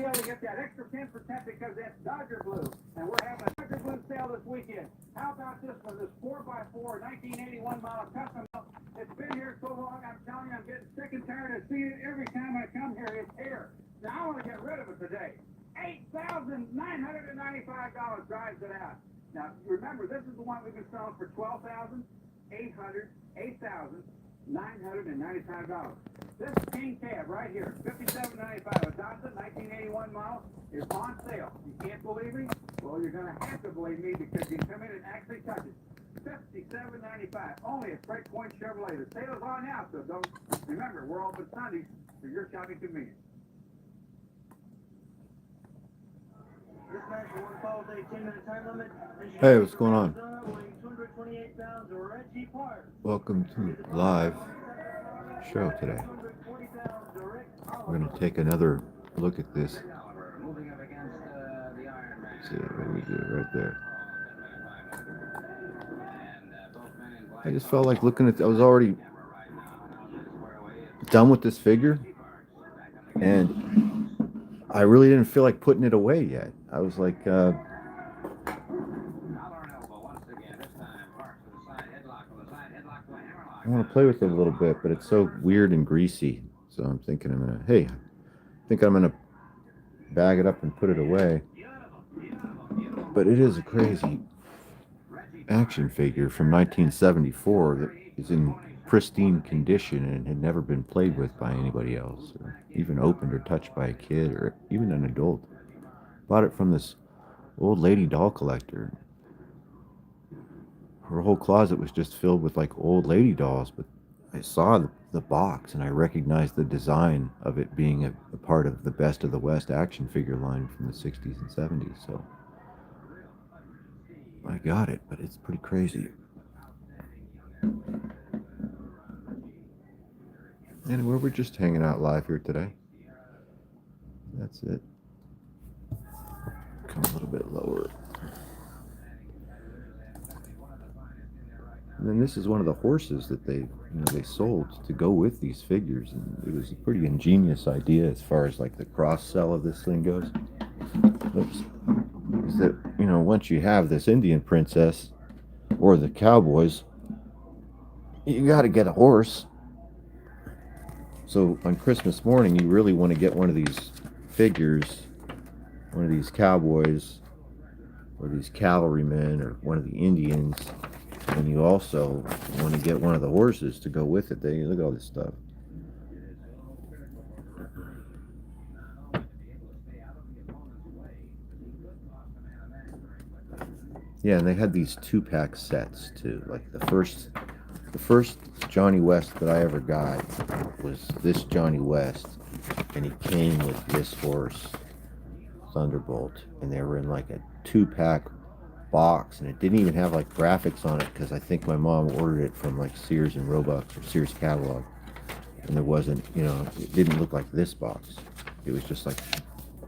be able to get that extra 10% because that's Dodger Blue. And we're having a Dodger Blue sale this weekend. How about this one? This 4x4 1981 model custom. It's been here so long, I'm telling you, I'm getting sick and tired of seeing it every time I come here. It's here. Now, I want to get rid of it today. $8,995 drives it out. Now, remember, this is the one we've been selling for $12,800, $8,995. This King Cab right here, $57.95, a Datsun 1981 model, is on sale. You can't believe me? Well, you're going to have to believe me because you can come in and actually touch it. $57.95, only at Break Point Chevrolet. The sale is on now, so don't remember, we're open Sundays for your shopping convenience. Hey, what's going on? Welcome to live show today. We're going to take another look at this. Let's see what we do right there. I just felt like looking at. I was already done with this figure, and I really didn't feel like putting it away yet. I was like, I want to play with it a little bit, but it's so weird and greasy. So I'm thinking I think I'm gonna bag it up and put it away. But it is a crazy action figure from 1974 that is in pristine condition and had never been played with by anybody else, or even opened or touched by a kid or even an adult. Bought it from this old lady doll collector. Her whole closet was just filled with like old lady dolls, but I saw the box and I recognized the design of it being a part of the Best of the West action figure line from the 60s and 70s. So I got it, but it's pretty crazy. Anyway, we're just hanging out live here today. That's it. Come a little bit lower. And then this is one of the horses that they sold to go with these figures, and it was a pretty ingenious idea as far as like the cross sell of this thing goes. Is that once you have this Indian princess or the cowboys, you got to get a horse. So on Christmas morning, you really want to get one of these figures, one of these cowboys, or these cavalrymen, or one of the Indians, and you also want to get one of the horses to go with it. Look at all this stuff. Yeah, and they had these 2-pack sets too. Like the first Johnny West that I ever got was this Johnny West, and he came with this horse, Thunderbolt, and they were in like a 2-pack box, and it didn't even have like graphics on it because I think my mom ordered it from like Sears and Roebuck or Sears catalog, and there wasn't, it didn't look like this box. It was just like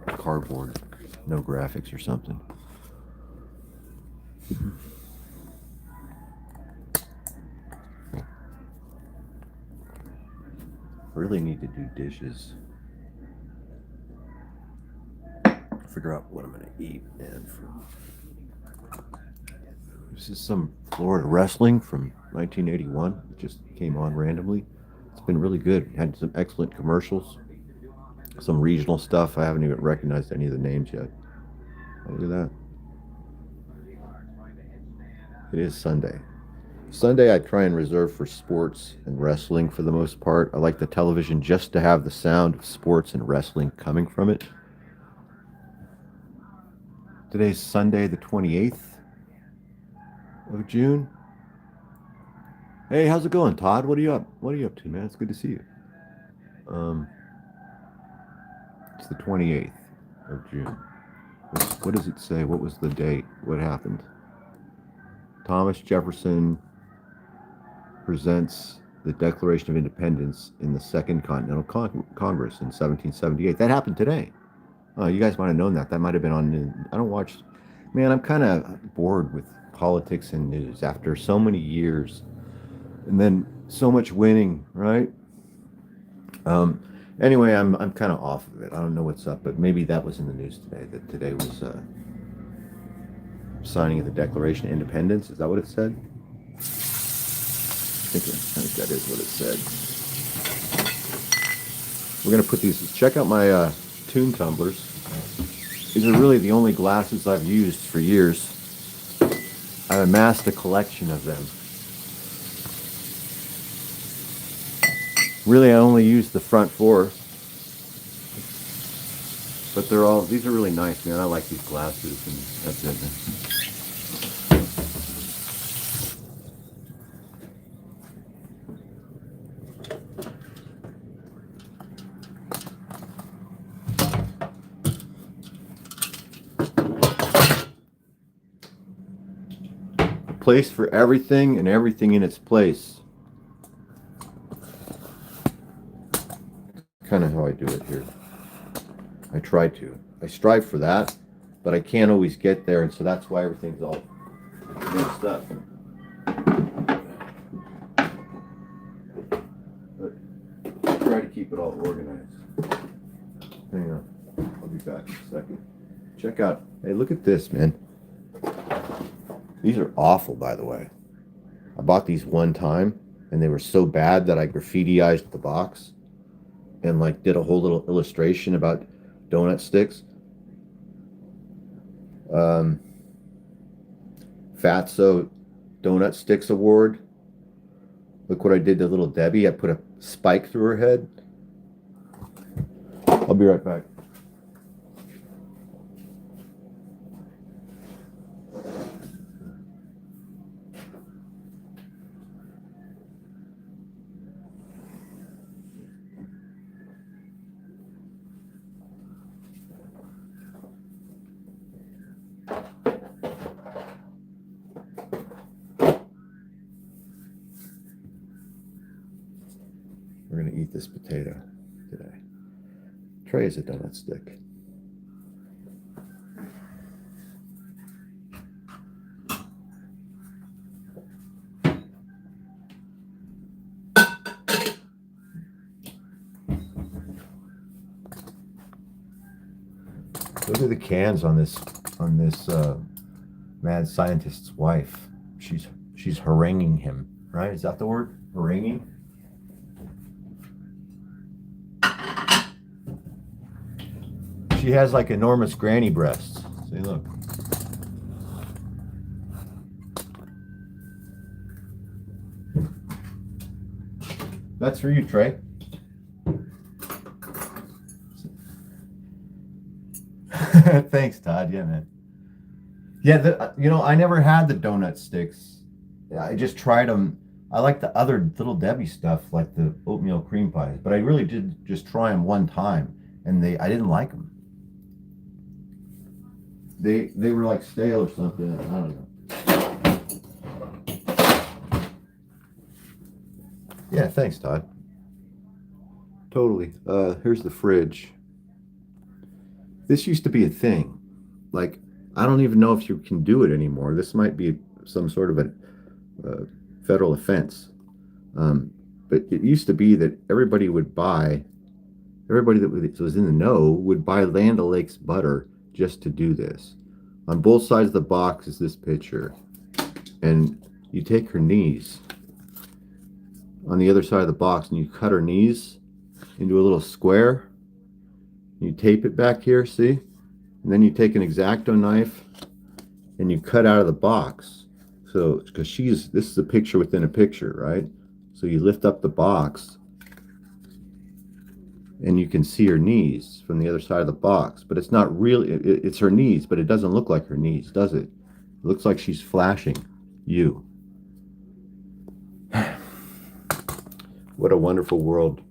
cardboard, no graphics or something. Really need to do dishes. Figure out what I'm gonna eat, and this is some Florida wrestling from 1981. It just came on randomly. It's been really good. Had some excellent commercials, some regional stuff. I haven't even recognized any of the names yet. Oh, look at that. It is Sunday. Sunday I try and reserve for sports and wrestling for the most part. I like the television just to have the sound of sports and wrestling coming from it. Today's Sunday the 28th of June. Hey, how's it going, Todd? What are you up to, man? It's good to see you. It's the 28th of June. What does it say? What was the date? What happened? Thomas Jefferson presents the Declaration of Independence in the Second Continental Congress in 1778. That happened today. You guys might have known that. That might have been on. I don't watch. Man, I'm kind of bored with politics and news after so many years, and then so much winning, right? Anyway, I'm kind of off of it. I don't know what's up, but maybe that was in the news today. That today was signing of the Declaration of Independence. Is that what it said? I think that is what it said. We're gonna put these. Check out my tune tumblers. These are really the only glasses I've used for years. I've amassed a collection of them. Really, I only use the front four, but these are really nice, man. I like these glasses, and that's it, man. Place for everything and everything in its place. Kind of how I do it here. I try to. I strive for that, but I can't always get there, and so that's why everything's all mixed up. But I try to keep it all organized. Hang on. I'll be back in a second. Check out. Hey, look at this, man. These are awful, by the way. I bought these one time, and they were so bad that I graffitiized the box and like did a whole little illustration about donut sticks. Fatso Donut Sticks Award. Look what I did to little Debbie. I put a spike through her head. I'll be right back. We're going to eat this potato today. Trey is a donut stick. Look at the cans on this mad scientist's wife. She's haranguing him, right? Is that the word? Haranguing? She has like enormous granny breasts. See, look. That's for you, Trey. Thanks, Todd. Yeah, man. Yeah, I never had the donut sticks. I just tried them. I like the other Little Debbie stuff, like the oatmeal cream pies, but I really did just try them one time, and I didn't like them. They were like stale or something. I don't know. Yeah, thanks, Todd. Totally. Here's the fridge. This used to be a thing. Like, I don't even know if you can do it anymore. This might be some sort of a federal offense. But it used to be that everybody that was in the know would buy Land O'Lakes butter just to do this. On both sides of the box is this picture. And you take her knees on the other side of the box and you cut her knees into a little square. You tape it back here, see? And then you take an X-Acto knife and you cut out of the box. So, because this is a picture within a picture, right? So you lift up the box and you can see her knees from the other side of the box. But it's not really, it's her knees, but it doesn't look like her knees, does it? It looks like she's flashing you. What a wonderful world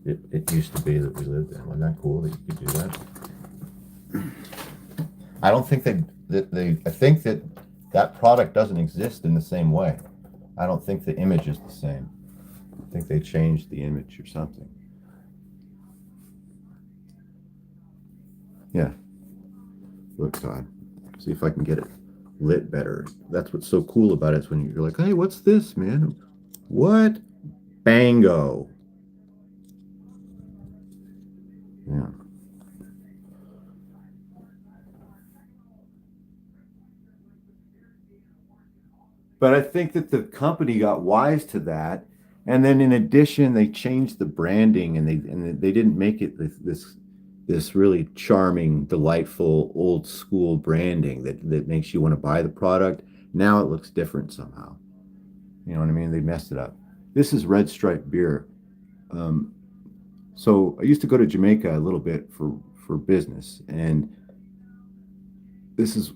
it used to be that we lived in. Wasn't that cool that you could do that? I don't think I think that product doesn't exist in the same way. I don't think the image is the same. I think they changed the image or something. Yeah. Look, Todd. See if I can get it lit better. That's what's so cool about it, is when you're like, hey, what's this, man? What? Bango. But I think that the company got wise to that, and then in addition, they changed the branding, and they didn't make it this really charming, delightful, old school branding that makes you want to buy the product. Now it looks different somehow. You know what I mean? They messed it up. This is Red Stripe beer. Um, so I used to go to Jamaica a little bit for business, and this is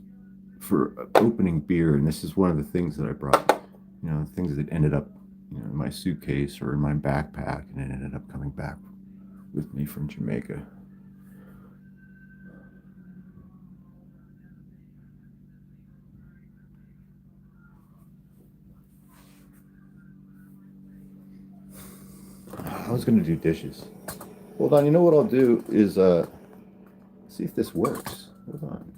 for opening beer, and this is one of the things that I brought. You know, things that ended up, you know, in my suitcase or in my backpack, and it ended up coming back with me from Jamaica. I was gonna do dishes. Hold on, you know what I'll do is see if this works. Hold on.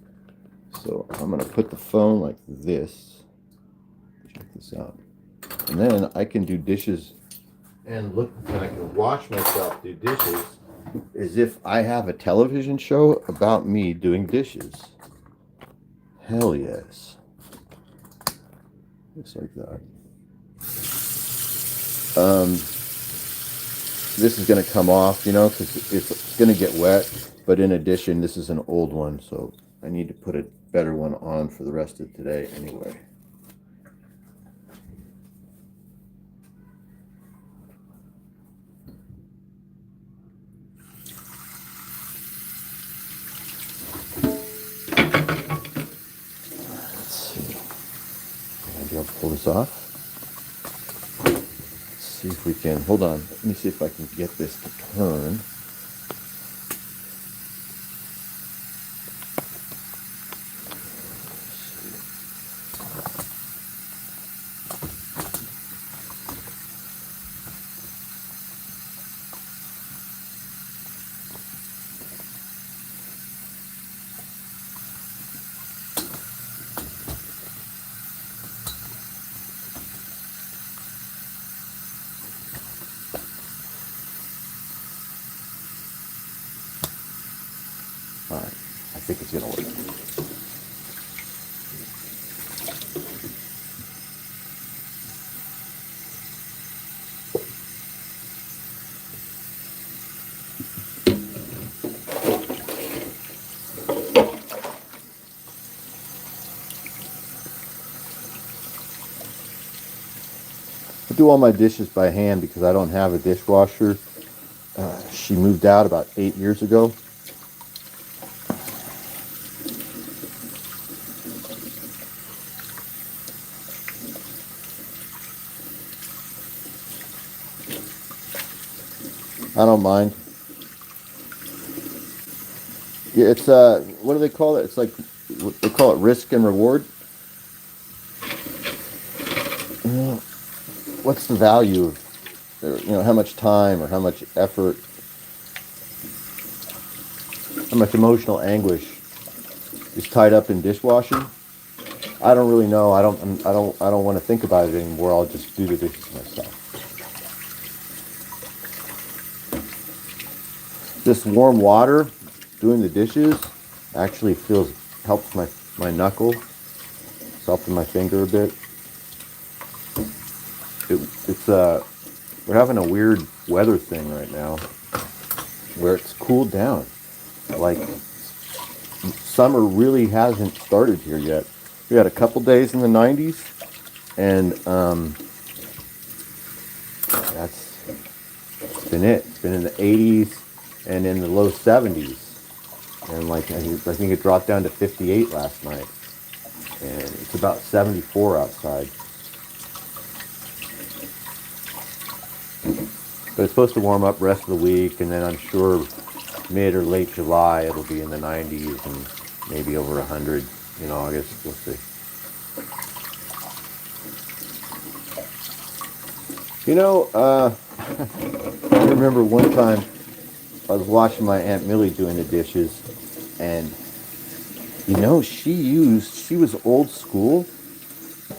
So I'm gonna put the phone like this. Check this out. And then I can do dishes and look, and I can watch myself do dishes as if I have a television show about me doing dishes. Hell yes. Just like that. This is going to come off, you know, because it's going to get wet. But in addition, this is an old one, so I need to put a better one on for the rest of today anyway. Let's see. Maybe I'll pull this off. See if we can, hold on, let me see if I can get this to turn. All right, I think it's gonna work. I do all my dishes by hand because I don't have a dishwasher. She moved out about 8 years ago. I don't mind. Yeah, it's what do they call it? It's like they call it risk and reward. You know, what's the value of, you know, how much time or how much effort, how much emotional anguish is tied up in dishwashing? I don't really know. I don't want to think about it anymore. I'll just do the dishes myself. This warm water doing the dishes actually helps my knuckle, soften my finger a bit. We're having a weird weather thing right now where it's cooled down. Like summer really hasn't started here yet. We had a couple days in the 90s, and that's been it. It's been in the 80s and in the low 70s, and like I think it dropped down to 58 last night, and it's about 74 outside. But it's supposed to warm up rest of the week, and then I'm sure mid or late July it'll be in the 90s and maybe over 100 in August. We'll see. You know, I remember one time I was watching my Aunt Millie doing the dishes, and you know, she was old school.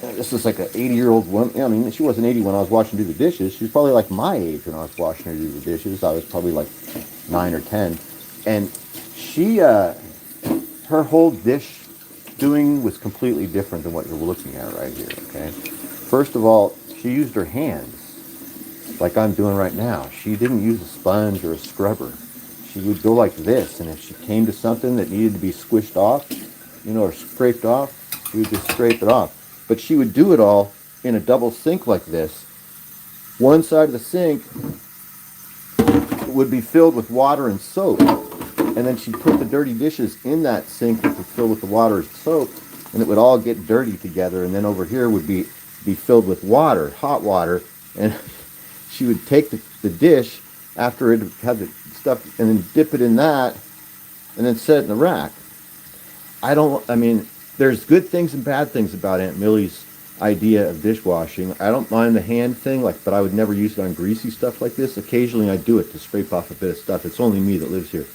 This is like an 80-year-old woman. I mean, she wasn't 80 when I was watching her do the dishes. She was probably like my age when I was watching her do the dishes. I was probably like 9 or 10. And she, her whole dish doing was completely different than what you're looking at right here, okay? First of all, she used her hands, like I'm doing right now. She didn't use a sponge or a scrubber. She would go like this, and if she came to something that needed to be squished off, you know, or scraped off, she would just scrape it off. But she would do it all in a double sink like this. One side of the sink would be filled with water and soap, and then she'd put the dirty dishes in that sink that was filled with the water and soap, and it would all get dirty together. And then over here would be filled with water, hot water, and she would take the dish after it had the stuff and then dip it in that, and then set it in the rack. I mean, there's good things and bad things about Aunt Millie's idea of dishwashing. I don't mind the hand thing, but I would never use it on greasy stuff like this. Occasionally I do it to scrape off a bit of stuff. It's only me that lives here.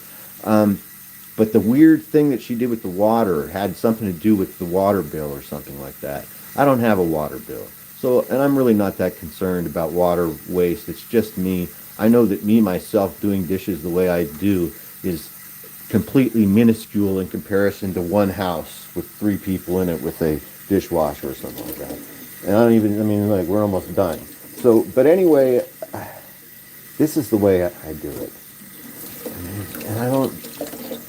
But the weird thing that she did with the water had something to do with the water bill or something like that. I don't have a water bill. So, and I'm really not that concerned about water waste. It's just me. I know that me, myself, doing dishes the way I do is completely minuscule in comparison to one house with 3 people in it with a dishwasher or something like that. And like, we're almost done. So, but anyway, this is the way I do it. And I don't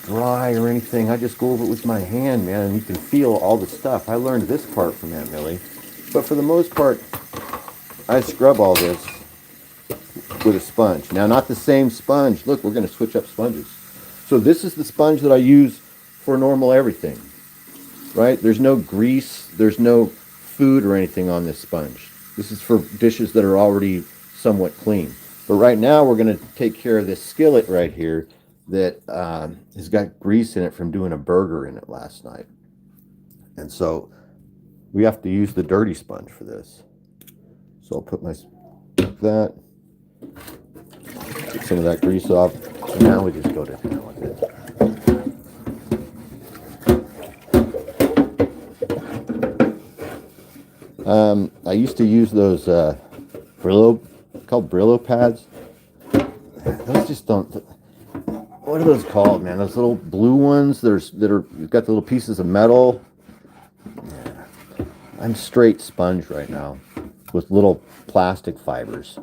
dry or anything. I just go over it with my hand, man, and you can feel all the stuff. I learned this part from Aunt Millie. But for the most part, I scrub all this with a sponge. Now, not the same sponge. Look, we're going to switch up sponges. So this is the sponge that I use for normal everything, right? There's no grease, there's no food or anything on this sponge. This is for dishes that are already somewhat clean. But right now we're going to take care of this skillet right here that has got grease in it from doing a burger in it last night. And so we have to use the dirty sponge for this. So I'll put that, get some of that grease off, and now we just go to town with it. I used to use those called Brillo pads. Those just don't. What are those called, man? Those little blue ones. You've got the little pieces of metal. Yeah. I'm straight sponge right now with little plastic fibers.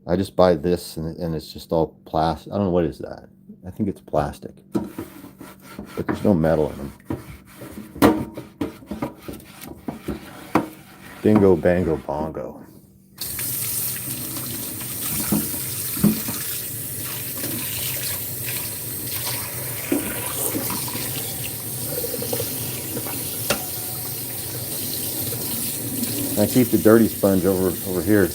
I just buy this and it's just all plastic. I don't know, what is that? I think it's plastic, but there's no metal in them. Bingo, bango, bongo. I keep the dirty sponge over here.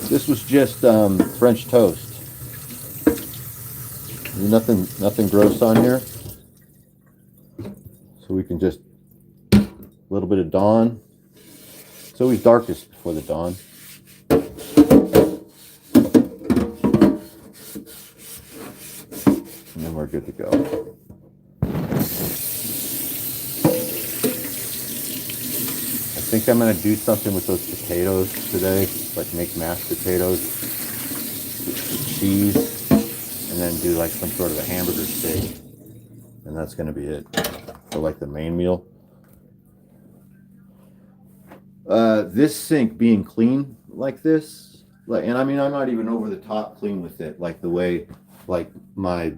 This was just French toast. Nothing gross on here. So we can just a little bit of Dawn. It's always darkest before the dawn. And then we're good to go. I think I'm going to do something with those potatoes today, like make mashed potatoes with cheese, and then do like some sort of a hamburger steak. And that's going to be it for like the main meal. This sink being clean like this, and I mean, I'm not even over the top clean with it, like the way, like my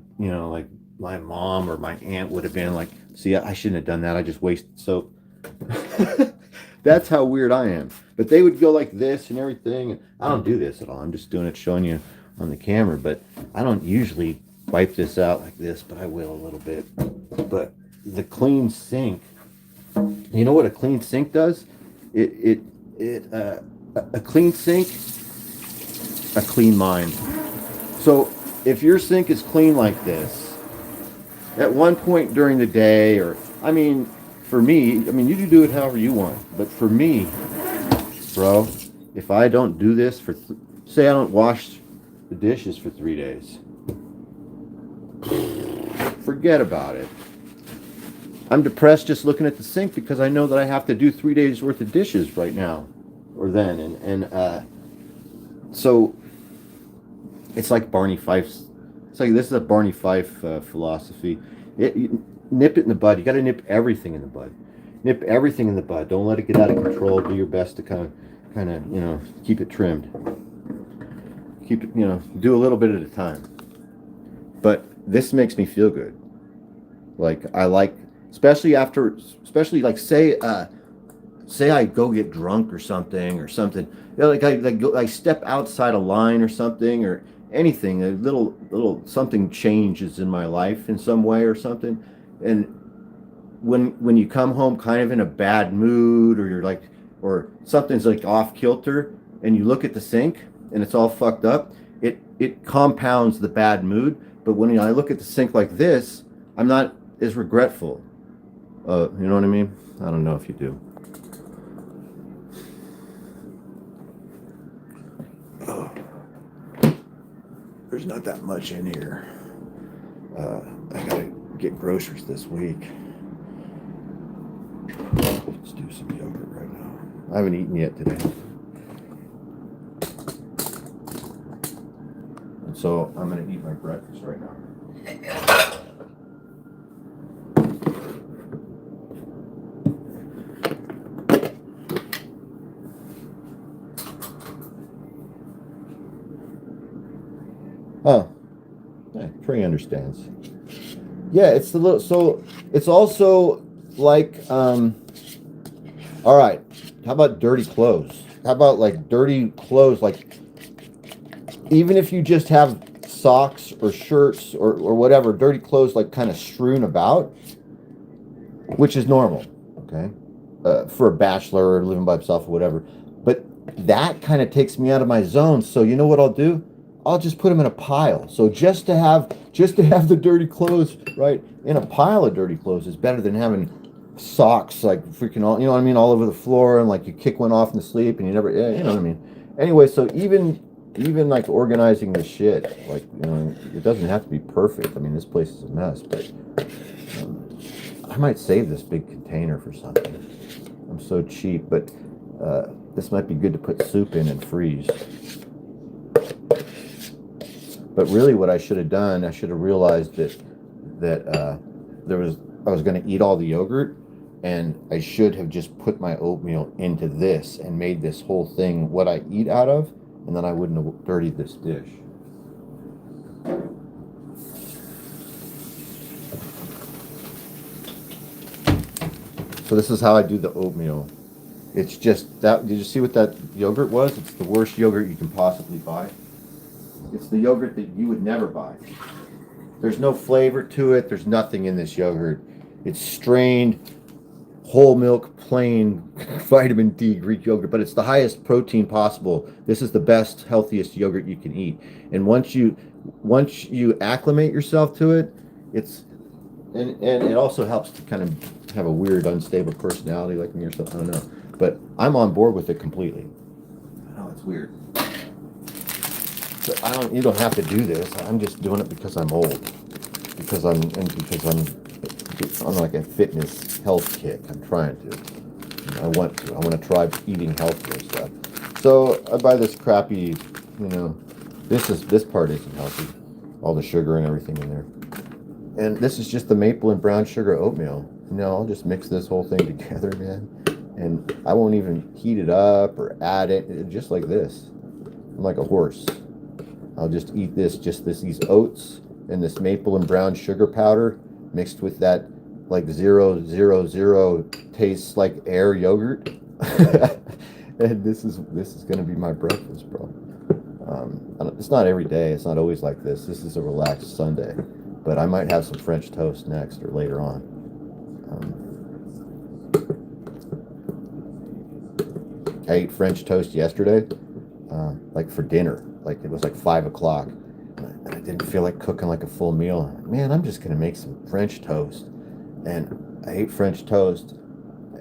mom or my aunt would have been like, see, I shouldn't have done that. I just wasted soap. That's how weird I am. But they would go like this and everything. And I don't do this at all. I'm just doing it, showing you on the camera. But I don't usually wipe this out like this, but I will a little bit. But the clean sink, you know what a clean sink does? A clean sink, a clean mind. So if your sink is clean like this, at one point during the day, or I mean, for me, I mean, you can do it however you want, but for me, bro, if I don't do this for, say I don't wash the dishes for 3 days, forget about it. I'm depressed just looking at the sink because I know that I have to do 3 days worth of dishes right now or then. So it's like Barney Fife's, it's like, this is a Barney Fife philosophy. Nip it in the bud. You got to nip everything in the bud. Nip everything in the bud. Don't let it get out of control. Do your best to kind of, you know, keep it trimmed. Keep it, you know, do a little bit at a time. But this makes me feel good. Like, I like, especially like, say I go get drunk or something, you know, like I step outside a line or something, or anything, a little something changes in my life in some way or something, and when you come home kind of in a bad mood, or you're like, or something's like off kilter, and you look at the sink and it's all fucked up, it compounds the bad mood. But when I look at the sink like this, I'm not as regretful. You know what I mean? I don't know if you do. Oh. There's not that much in here. I gotta get groceries this week. Let's do some yogurt right now. I haven't eaten yet today. And so I'm gonna eat my breakfast right now. Oh, yeah, Trey understands. Yeah, it's the little, so it's also like, all right, how about dirty clothes? How about like dirty clothes? Like, even if you just have socks or shirts or whatever, dirty clothes like kind of strewn about, which is normal, okay, for a bachelor or living by himself or whatever. But that kind of takes me out of my zone. So you know what I'll do? I'll just put them in a pile. So just to have the dirty clothes right in a pile of dirty clothes is better than having socks like freaking all, you know what I mean, all over the floor, and like you kick one off in the sleep and you never, yeah, you know what I mean. Anyway, so even like organizing the shit, like, you know, it doesn't have to be perfect. I mean, this place is a mess, but I might save this big container for something. I'm so cheap, but this might be good to put soup in and freeze. But really, what I should have done, I should have realized that I was going to eat all the yogurt, and I should have just put my oatmeal into this and made this whole thing what I eat out of, and then I wouldn't have dirtied this dish. So this is how I do the oatmeal. It's just that, did you see what that yogurt was? It's the worst yogurt you can possibly buy. It's the yogurt that you would never buy. There's no flavor to it. There's nothing in this yogurt. It's strained, whole milk, plain vitamin D Greek yogurt, but it's the highest protein possible. This is the best, healthiest yogurt you can eat. And once you acclimate yourself to it, and it also helps to kind of have a weird, unstable personality like me or something. I don't know. But I'm on board with it completely. I know it's weird. You don't have to do this. I'm just doing it because I'm old. Because I'm on like a fitness health kick. I'm trying to. I want to try eating healthier stuff. So I buy this crappy, you know, this part isn't healthy. All the sugar and everything in there. And this is just the maple and brown sugar oatmeal. No, I'll just mix this whole thing together, man. And I won't even heat it up or add it, just like this. I'm like a horse. I'll just eat these oats and this maple and brown sugar powder mixed with that like 000 tastes like air yogurt. And this is gonna be my breakfast, bro. It's not every day. It's not always like this. This is a relaxed Sunday, but I might have some French toast next or later on. I ate French toast yesterday, like for dinner. Like it was like 5 o'clock, and I didn't feel like cooking like a full meal. Man, I'm just gonna make some French toast, and I ate French toast,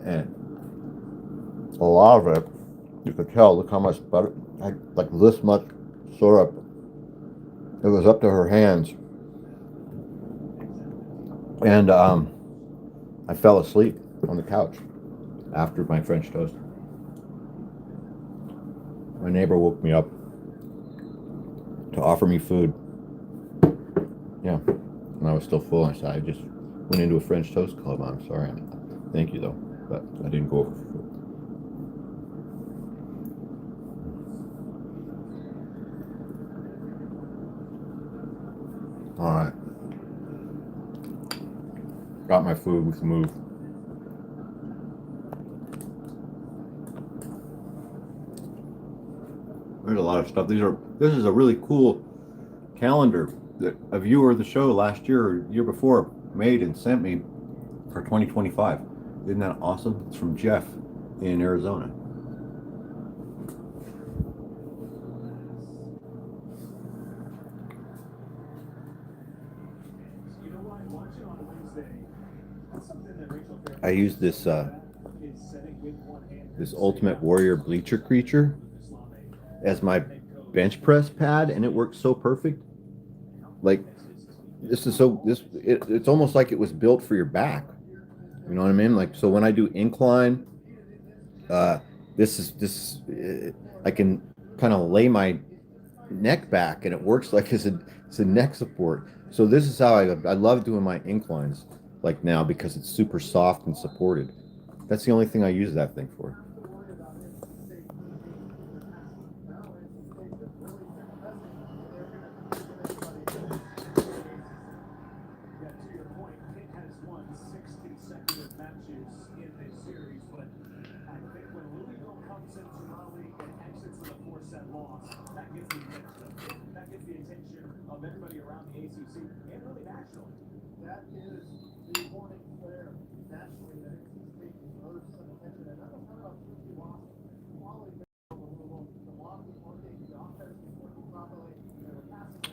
and a lot of it, you could tell, look how much butter, like this much syrup. It was up to her hands. And I fell asleep on the couch after my French toast. My neighbor woke me up to offer me food. Yeah, and I was still full. I said, I just went into a French toast club. I'm sorry. Thank you, though. But I didn't go over for food. All right. Got my food. We can move. There's a lot of stuff. This is a really cool calendar that a viewer of the show last year or year before made and sent me for 2025. Isn't that awesome? It's from Jeff in Arizona. I use this Ultimate Warrior Bleacher Creature as my bench press pad, and it works so perfect. Like it's almost like it was built for your back. You know what I mean? Like, so when I do incline, I can kind of lay my neck back, and it works like it's a neck support. So this is how I love doing my inclines like now, because it's super soft and supported. That's the only thing I use that thing for.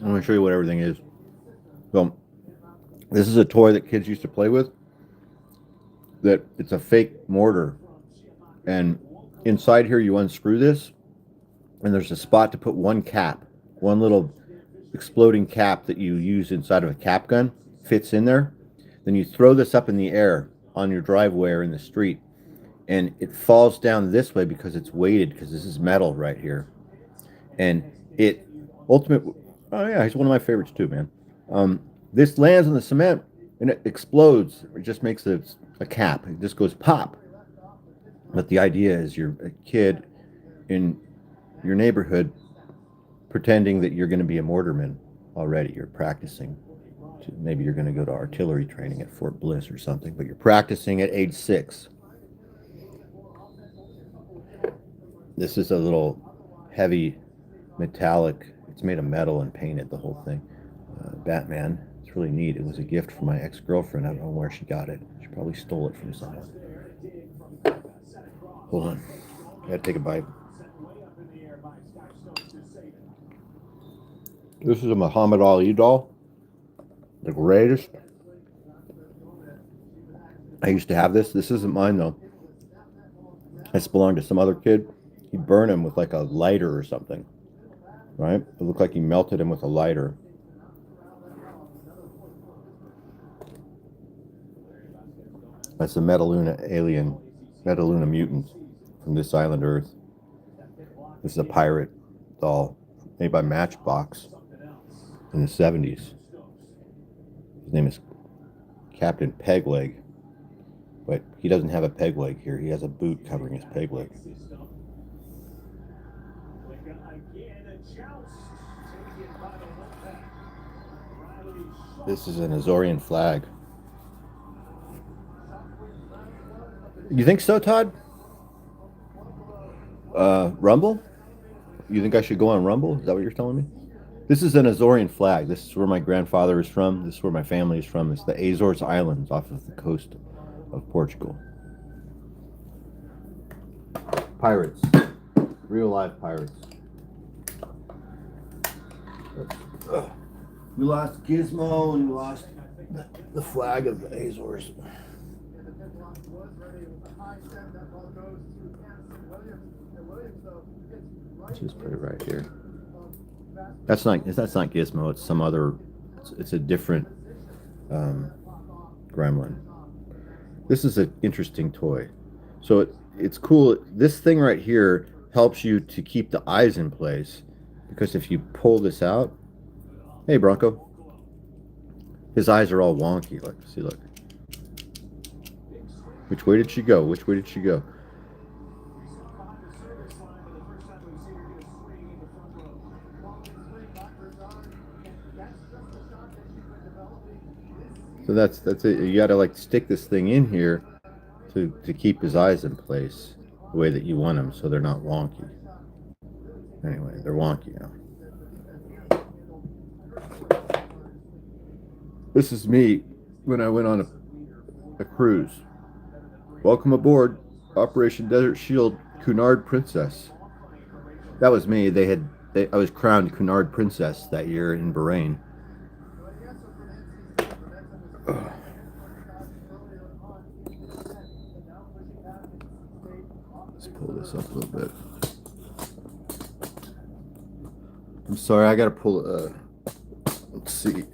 I'm going to show you what everything is. So, this is a toy that kids used to play with. That it's a fake mortar, and inside here you unscrew this, and there's a spot to put one cap, one little exploding cap that you use inside of a cap gun, fits in there. Then you throw this up in the air on your driveway or in the street, and it falls down this way because it's weighted, because this is metal right here. And it ultimate. Oh yeah, he's one of my favorites too, man. This lands on the cement and it explodes. It just makes a cap. It just goes pop. But the idea is you're a kid in your neighborhood pretending that you're going to be a mortarman already. You're practicing. Maybe you're going to go to artillery training at Fort Bliss or something, but you're practicing at age 6. This is a little heavy metallic. It's made of metal and painted, the whole thing. Batman. It's really neat. It was a gift from my ex-girlfriend. I don't know where she got it. She probably stole it from someone. Hold on. I gotta take a bite. This is a Muhammad Ali doll. The greatest. I used to have this. This isn't mine, though. This belonged to some other kid. He burned him with like a lighter or something. Right? It looked like he melted him with a lighter. That's a Metaluna alien, Metaluna mutant from this island Earth. This is a pirate doll made by Matchbox in the 70s. His name is Captain Pegleg, but he doesn't have a peg leg here. He has a boot covering his peg leg. This is an Azorian flag. You think so, Todd? Rumble? You think I should go on Rumble? Is that what you're telling me? This is an Azorian flag. This is where my grandfather is from. This is where my family is from. It's the Azores Islands off of the coast of Portugal. Pirates. Real live pirates. We lost Gizmo and we lost the flag of the Azores. Just put it right here. That's not Gizmo. It's some other. It's a different gremlin. This is an interesting toy. So it's cool. This thing right here helps you to keep the eyes in place, because if you pull this out, hey Bronco, his eyes are all wonky. Look, see, look. Which way did she go? Which way did she go? So that's it. You got to like stick this thing in here to keep his eyes in place the way that you want them, so they're not wonky. Anyway, they're wonky now. This is me when I went on a cruise. Welcome aboard, Operation Desert Shield, Cunard Princess. That was me. I was crowned Cunard Princess that year in Bahrain. Let's pull this up a little bit. I'm sorry, I gotta pull. Let's see.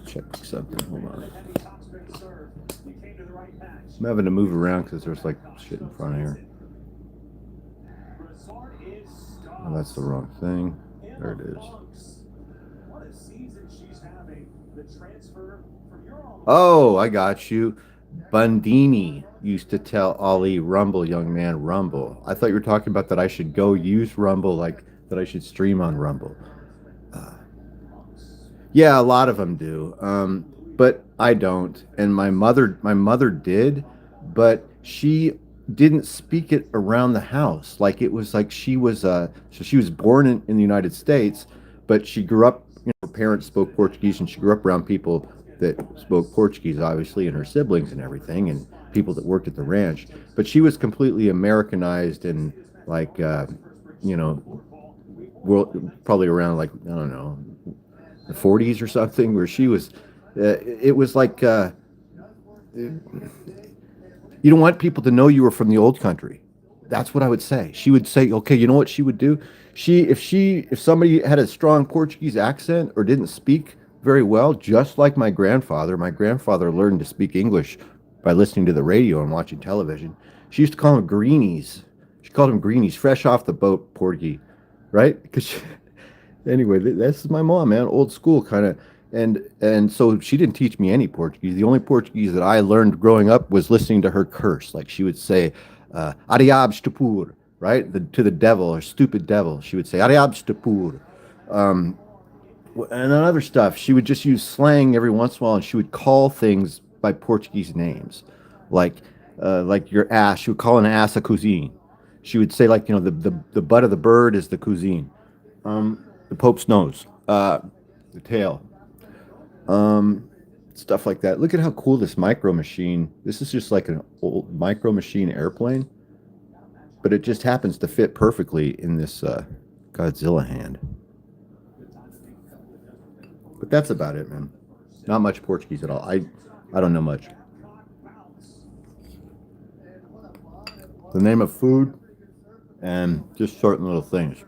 Check something. Hold on. I'm having to move around because there's like shit in front of here. Oh, that's the wrong thing. There it is. Oh, I got you. Bundini used to tell Ali, "Rumble, young man, rumble." I thought you were talking about that I should go use Rumble, like that I should stream on Rumble. Yeah, a lot of them do, but I don't. And my mother did, but she didn't speak it around the house. Like it was like she was so she was born in the United States, but she grew up. Her parents spoke Portuguese, and she grew up around people that spoke Portuguese, obviously, and her siblings and everything, and people that worked at the ranch. But she was completely Americanized and like probably around like I don't know. The 40s or something, where she was, it was like, you don't want people to know you were from the old country. That's what I would say. She would say, okay, you know what she would do? If somebody had a strong Portuguese accent or didn't speak very well, just like my grandfather learned to speak English by listening to the radio and watching television. She used to call them greenies. She called them greenies, fresh off the boat, Porgy, right? Because anyway, that's my mom, man, old school kind of, and so she didn't teach me any Portuguese. The only Portuguese that I learned growing up was listening to her curse. Like she would say, "Ariab stupur," right? To the devil or stupid devil. She would say, "Ariab stupur," and other stuff. She would just use slang every once in a while, and she would call things by Portuguese names, like your ass. She would call an ass a cousine. She would say like the butt of the bird is the cousine. The Pope's nose, the tail, stuff like that. Look at how cool this micro machine. This is just like an old micro machine airplane, but it just happens to fit perfectly in this Godzilla hand. But that's about it, man. Not much Portuguese at all. I don't know much. The name of food and just certain little things.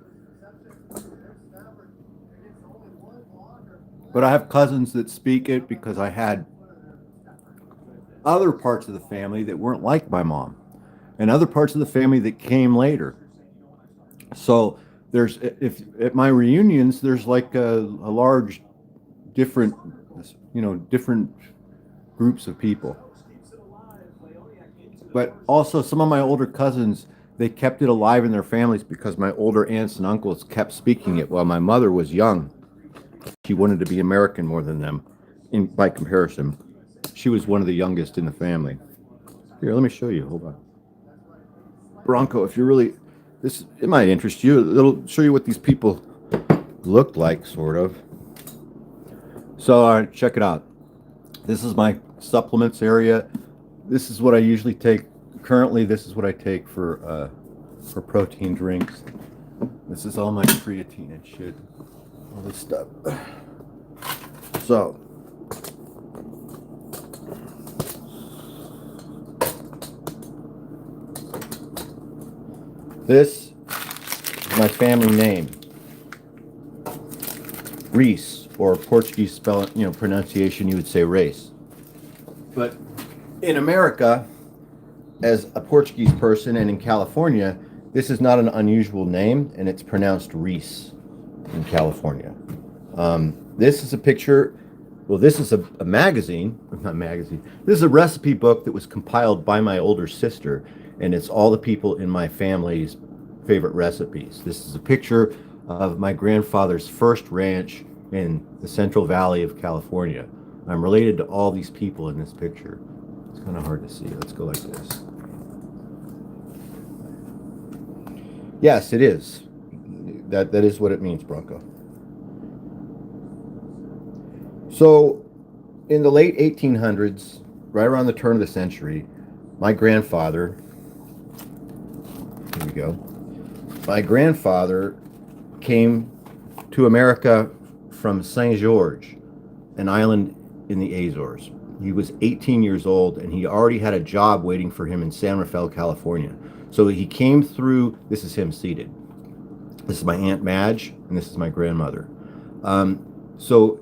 But I have cousins that speak it because I had other parts of the family that weren't like my mom, and other parts of the family that came later. So if at my reunions, there's like a large different groups of people. But also some of my older cousins, they kept it alive in their families because my older aunts and uncles kept speaking it while my mother was young. She wanted to be American more than them, by comparison. She was one of the youngest in the family. Here, let me show you. Hold on. Bronco, if you're really... it might interest you. It'll show you what these people looked like, sort of. So, check it out. This is my supplements area. This is what I usually take. Currently, this is what I take for protein drinks. This is all my creatine and shit. All this stuff. So This is my family name, Reese, or Portuguese spell, pronunciation, you would say race. But in America, as a Portuguese person, and in California, this is not an unusual name, and it's pronounced Reese in California. This is a picture. Well, this is a magazine, not magazine. This is a recipe book that was compiled by my older sister, and it's all the people in my family's favorite recipes. This is a picture of my grandfather's first ranch in the Central Valley of California. I'm related to all these people in this picture. It's kind of hard to see. Let's go like this. Yes, it is. That is what it means, Bronco. So, in the late 1800s, right around the turn of the century, my grandfather, here we go, my grandfather came to America from Saint George, an island in the Azores. He was 18 years old, and he already had a job waiting for him in San Rafael, California. So he came through, this is him seated. This is my Aunt Madge, and this is my grandmother. So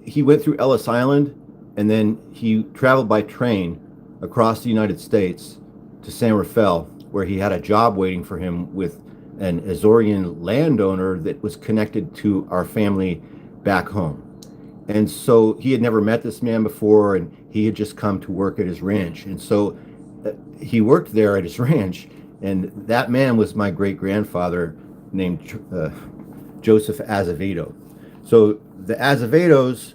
he went through Ellis Island, and then he traveled by train across the United States to San Rafael, where he had a job waiting for him with an Azorean landowner that was connected to our family back home. And so he had never met this man before, and he had just come to work at his ranch. And so he worked there at his ranch, and that man was my great-grandfather named Joseph Azevedo. So the Azevedos,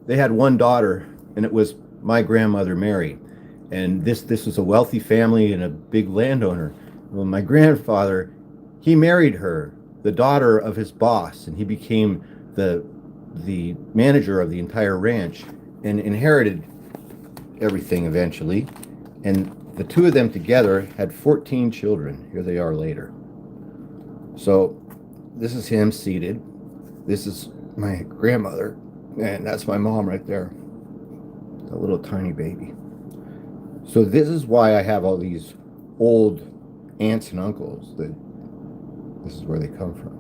they had one daughter, and it was my grandmother Mary. And this was a wealthy family and a big landowner. Well, my grandfather, he married her, the daughter of his boss, and he became the manager of the entire ranch and inherited everything eventually. And the two of them together had 14 children. Here they are later. So this is him seated. This is my grandmother, and that's my mom right there, a little tiny baby. So this is why I have all these old aunts and uncles. That this is where they come from.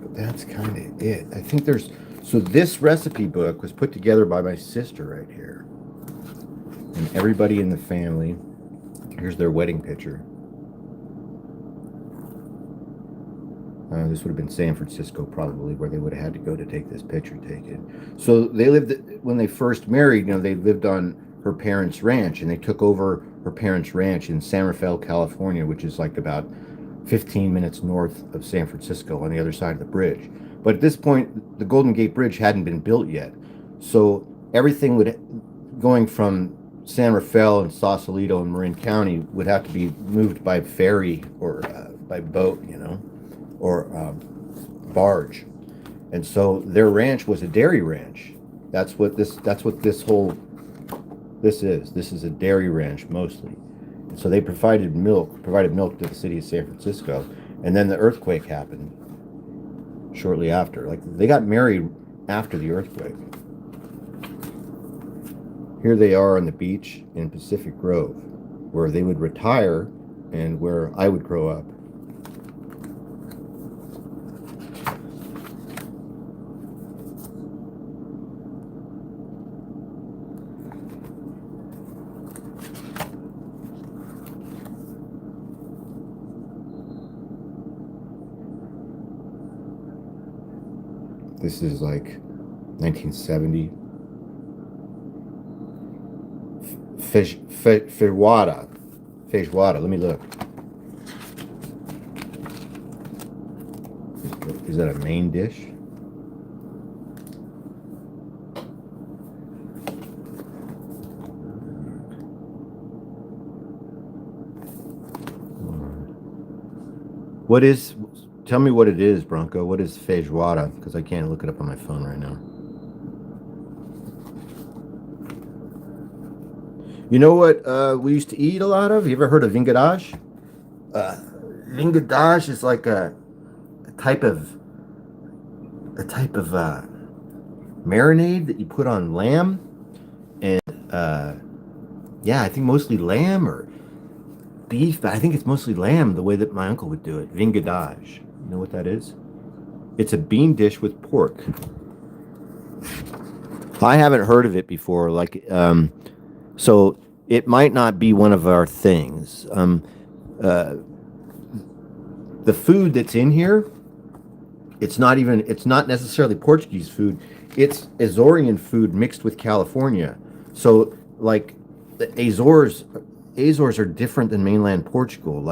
But that's kind of it. I think there's, so this recipe book was put together by my sister right here, and everybody in the family. Here's their wedding picture. This would have been San Francisco, probably, where they would have had to go to take this picture taken. So they lived, when they first married, they lived on her parents' ranch, and they took over her parents' ranch in San Rafael, California, which is like about 15 minutes north of San Francisco on the other side of the bridge. But at this point, the Golden Gate Bridge hadn't been built yet. So everything going from San Rafael and Sausalito and Marin County would have to be moved by ferry or by boat, or barge. And so their ranch was a dairy ranch. That's what this is. This is a dairy ranch mostly. And so they provided milk to the city of San Francisco, and then the earthquake happened shortly after. Like, they got married after the earthquake. Here they are on the beach in Pacific Grove, where they would retire and where I would grow up. This is like 1970. Feijoada. Let me look. Is that a main dish? Tell me what it is, Bronco. What is feijoada? Because I can't look it up on my phone right now. You know what we used to eat a lot of? You ever heard of vingadage? Vingadage is like a type of marinade that you put on lamb, Yeah, I think mostly lamb or beef, but I think it's mostly lamb the way that my uncle would do it. Vingadage. You know what that is? It's a bean dish with pork. I haven't heard of it before. So it might not be one of our things. The food that's in here, it's not necessarily Portuguese food. It's Azorean food mixed with California. So like the Azores are different than mainland Portugal.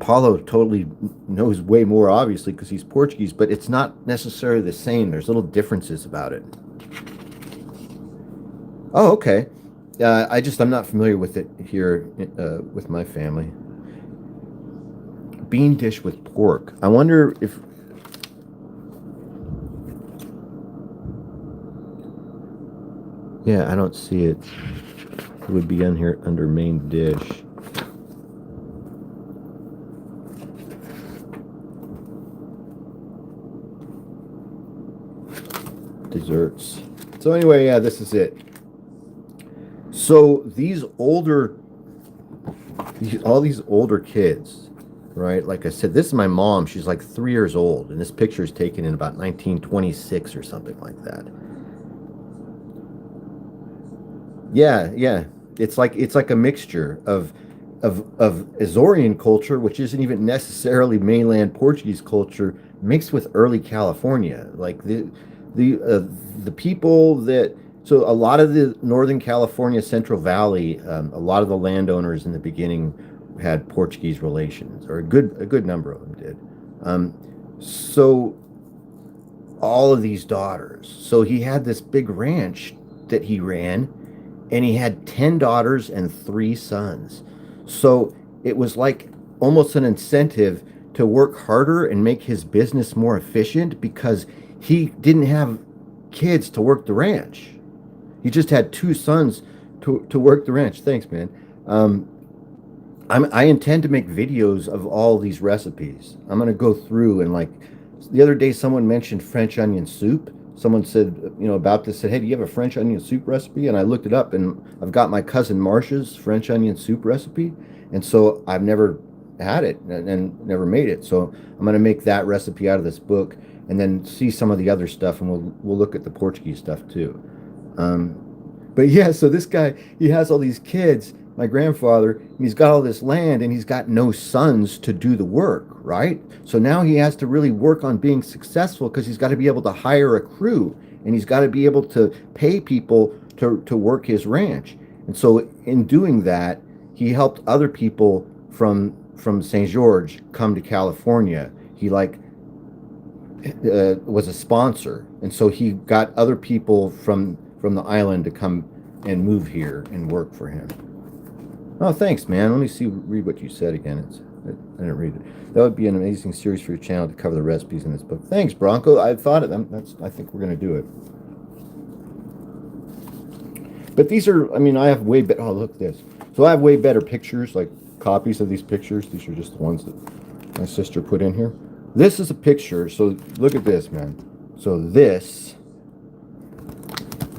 Paulo totally knows way more, obviously, because he's Portuguese, but it's not necessarily the same. There's little differences about it. Oh, okay. I'm not familiar with it here with my family. Bean dish with pork. I wonder if. Yeah, I don't see it. It would be on here under main dish. Desserts. So anyway, yeah, this is it. So all these older kids, right? Like I said, this is my mom. She's like 3 years old, and this picture is taken in about 1926 or something like that. Yeah, yeah. It's like a mixture of Azorean culture, which isn't even necessarily mainland Portuguese culture, mixed with early California. Like the people that so a lot of the Northern California Central Valley, a lot of the landowners in the beginning had Portuguese relations, or a good number of them did. So all of these daughters. So he had this big ranch that he ran, and he had 10 daughters and 3 sons. So it was like almost an incentive to work harder and make his business more efficient because he didn't have kids to work the ranch. He just had 2 sons to work the ranch. Thanks, man. Um, I intend to make videos of all these recipes. I'm gonna go through and like the other day someone mentioned French onion soup. Someone said, about this, said, "Hey, do you have a French onion soup recipe?" And I looked it up, and I've got my cousin Marcia's French onion soup recipe, and so I've never had it and never made it. So I'm gonna make that recipe out of this book, and then see some of the other stuff, and we'll look at the Portuguese stuff too. Um, but yeah, so this guy, he has all these kids, my grandfather, and he's got all this land and he's got no sons to do the work, right? So now he has to really work on being successful because he's got to be able to hire a crew and he's got to be able to pay people to work his ranch. And so in doing that, he helped other people from St. George come to California. He was a sponsor, and so he got other people from the island to come and move here and work for him. Oh, thanks, man. Let me read what you said again. I didn't read it. That would be an amazing series for your channel to cover the recipes in this book. Thanks, Bronco. I thought of them. I think we're going to do it. But these are, I have way better. Oh, look at this. So I have way better pictures, like copies of these pictures. These are just the ones that my sister put in here. This is a picture. So look at this, man. So this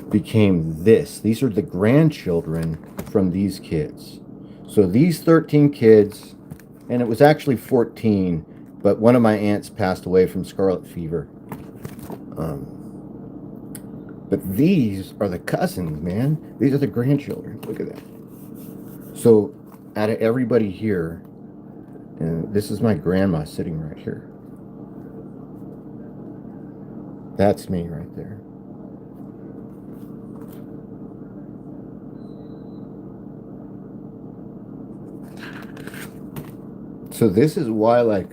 became this. These are the grandchildren from these kids. So these 13 kids, and it was actually 14, but one of my aunts passed away from scarlet fever. But these are the cousins, man. These are the grandchildren. Look at that. So out of everybody here, and this is my grandma sitting right here. That's me right there. So this is why, like,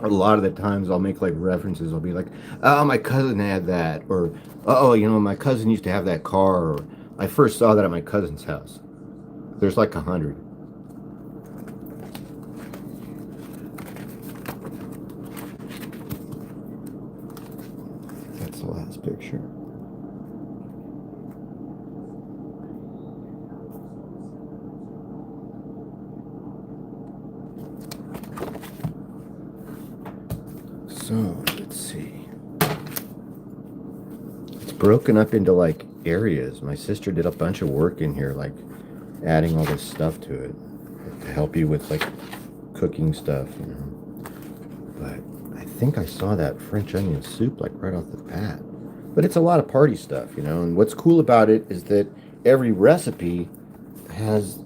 a lot of the times I'll make like references. I'll be like, "Oh, my cousin had that," or "Oh, my cousin used to have that car," or "I first saw that at my cousin's house." There's like 100. That's the last picture. So let's see. It's broken up into like areas. My sister did a bunch of work in here, like adding all this stuff to it to help you with like cooking stuff, you know. But I think I saw that French onion soup like right off the bat. But it's a lot of party stuff, you know. And what's cool about it is that every recipe has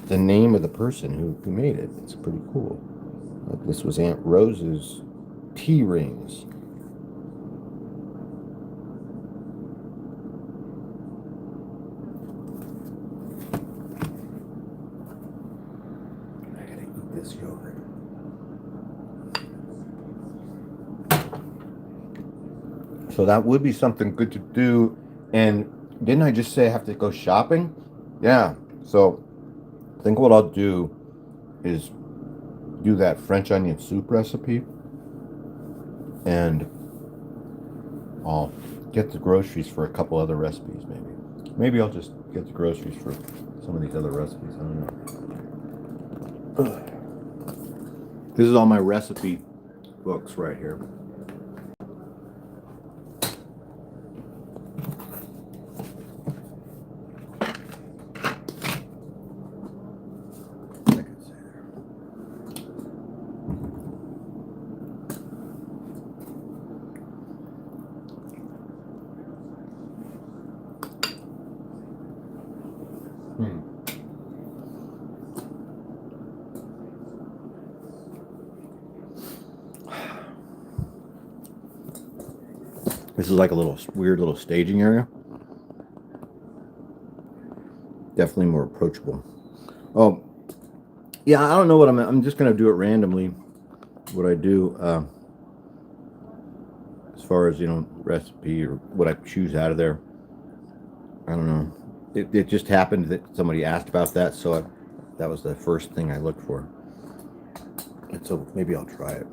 the name of the person who made it. It's pretty cool. Like this was Aunt Rose's tea rings. I gotta eat this yogurt. So that would be something good to do. And didn't I just say I have to go shopping? Yeah. So I think what I'll do is do that French onion soup recipe, and I'll get the groceries for a couple other recipes. Maybe I'll just get the groceries for some of these other recipes. I don't know. Ugh. This is all my recipe books right here. This is like a little weird little staging area. Definitely more approachable. Oh, yeah, I don't know what I'm just going to do it randomly. What I do as far as, you know, recipe or what I choose out of there. I don't know. It just happened that somebody asked about that, so that was the first thing I looked for. And so maybe I'll try it.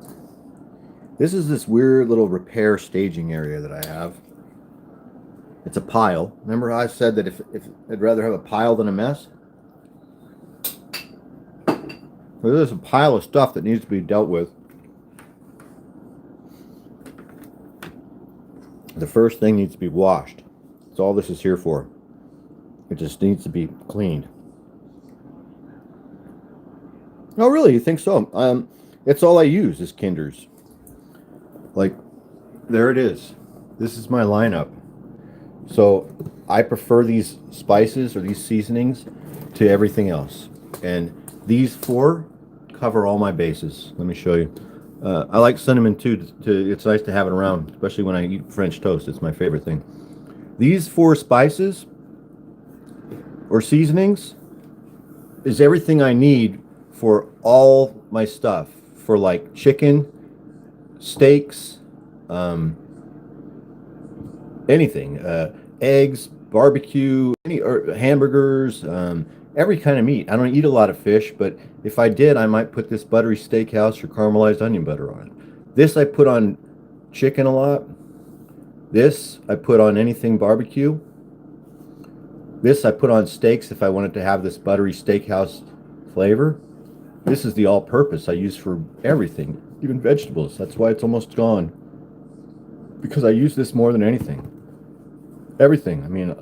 This is this weird little repair staging area that I have. It's a pile. Remember how I said that if I'd rather have a pile than a mess? Well, there's a pile of stuff that needs to be dealt with. The first thing needs to be washed. That's all this is here for. It just needs to be cleaned. Oh, really? You think so? It's all I use is Kinders. Like, there it is. This is my lineup. So I prefer these spices or these seasonings to everything else. And these 4 cover all my bases. Let me show you. I like cinnamon too. It's nice to have it around, especially when I eat French toast. It's my favorite thing. These 4 spices or seasonings is everything I need for all my stuff. For like chicken, steaks, anything, eggs, barbecue, or hamburgers, every kind of meat. I don't eat a lot of fish, but if I did, I might put this buttery steakhouse or caramelized onion butter on it. This I put on chicken a lot. This I put on anything barbecue. This I put on steaks if I wanted to have this buttery steakhouse flavor. This is the all-purpose I use for everything, even vegetables. That's why it's almost gone, because I use this more than anything. Everything. I mean,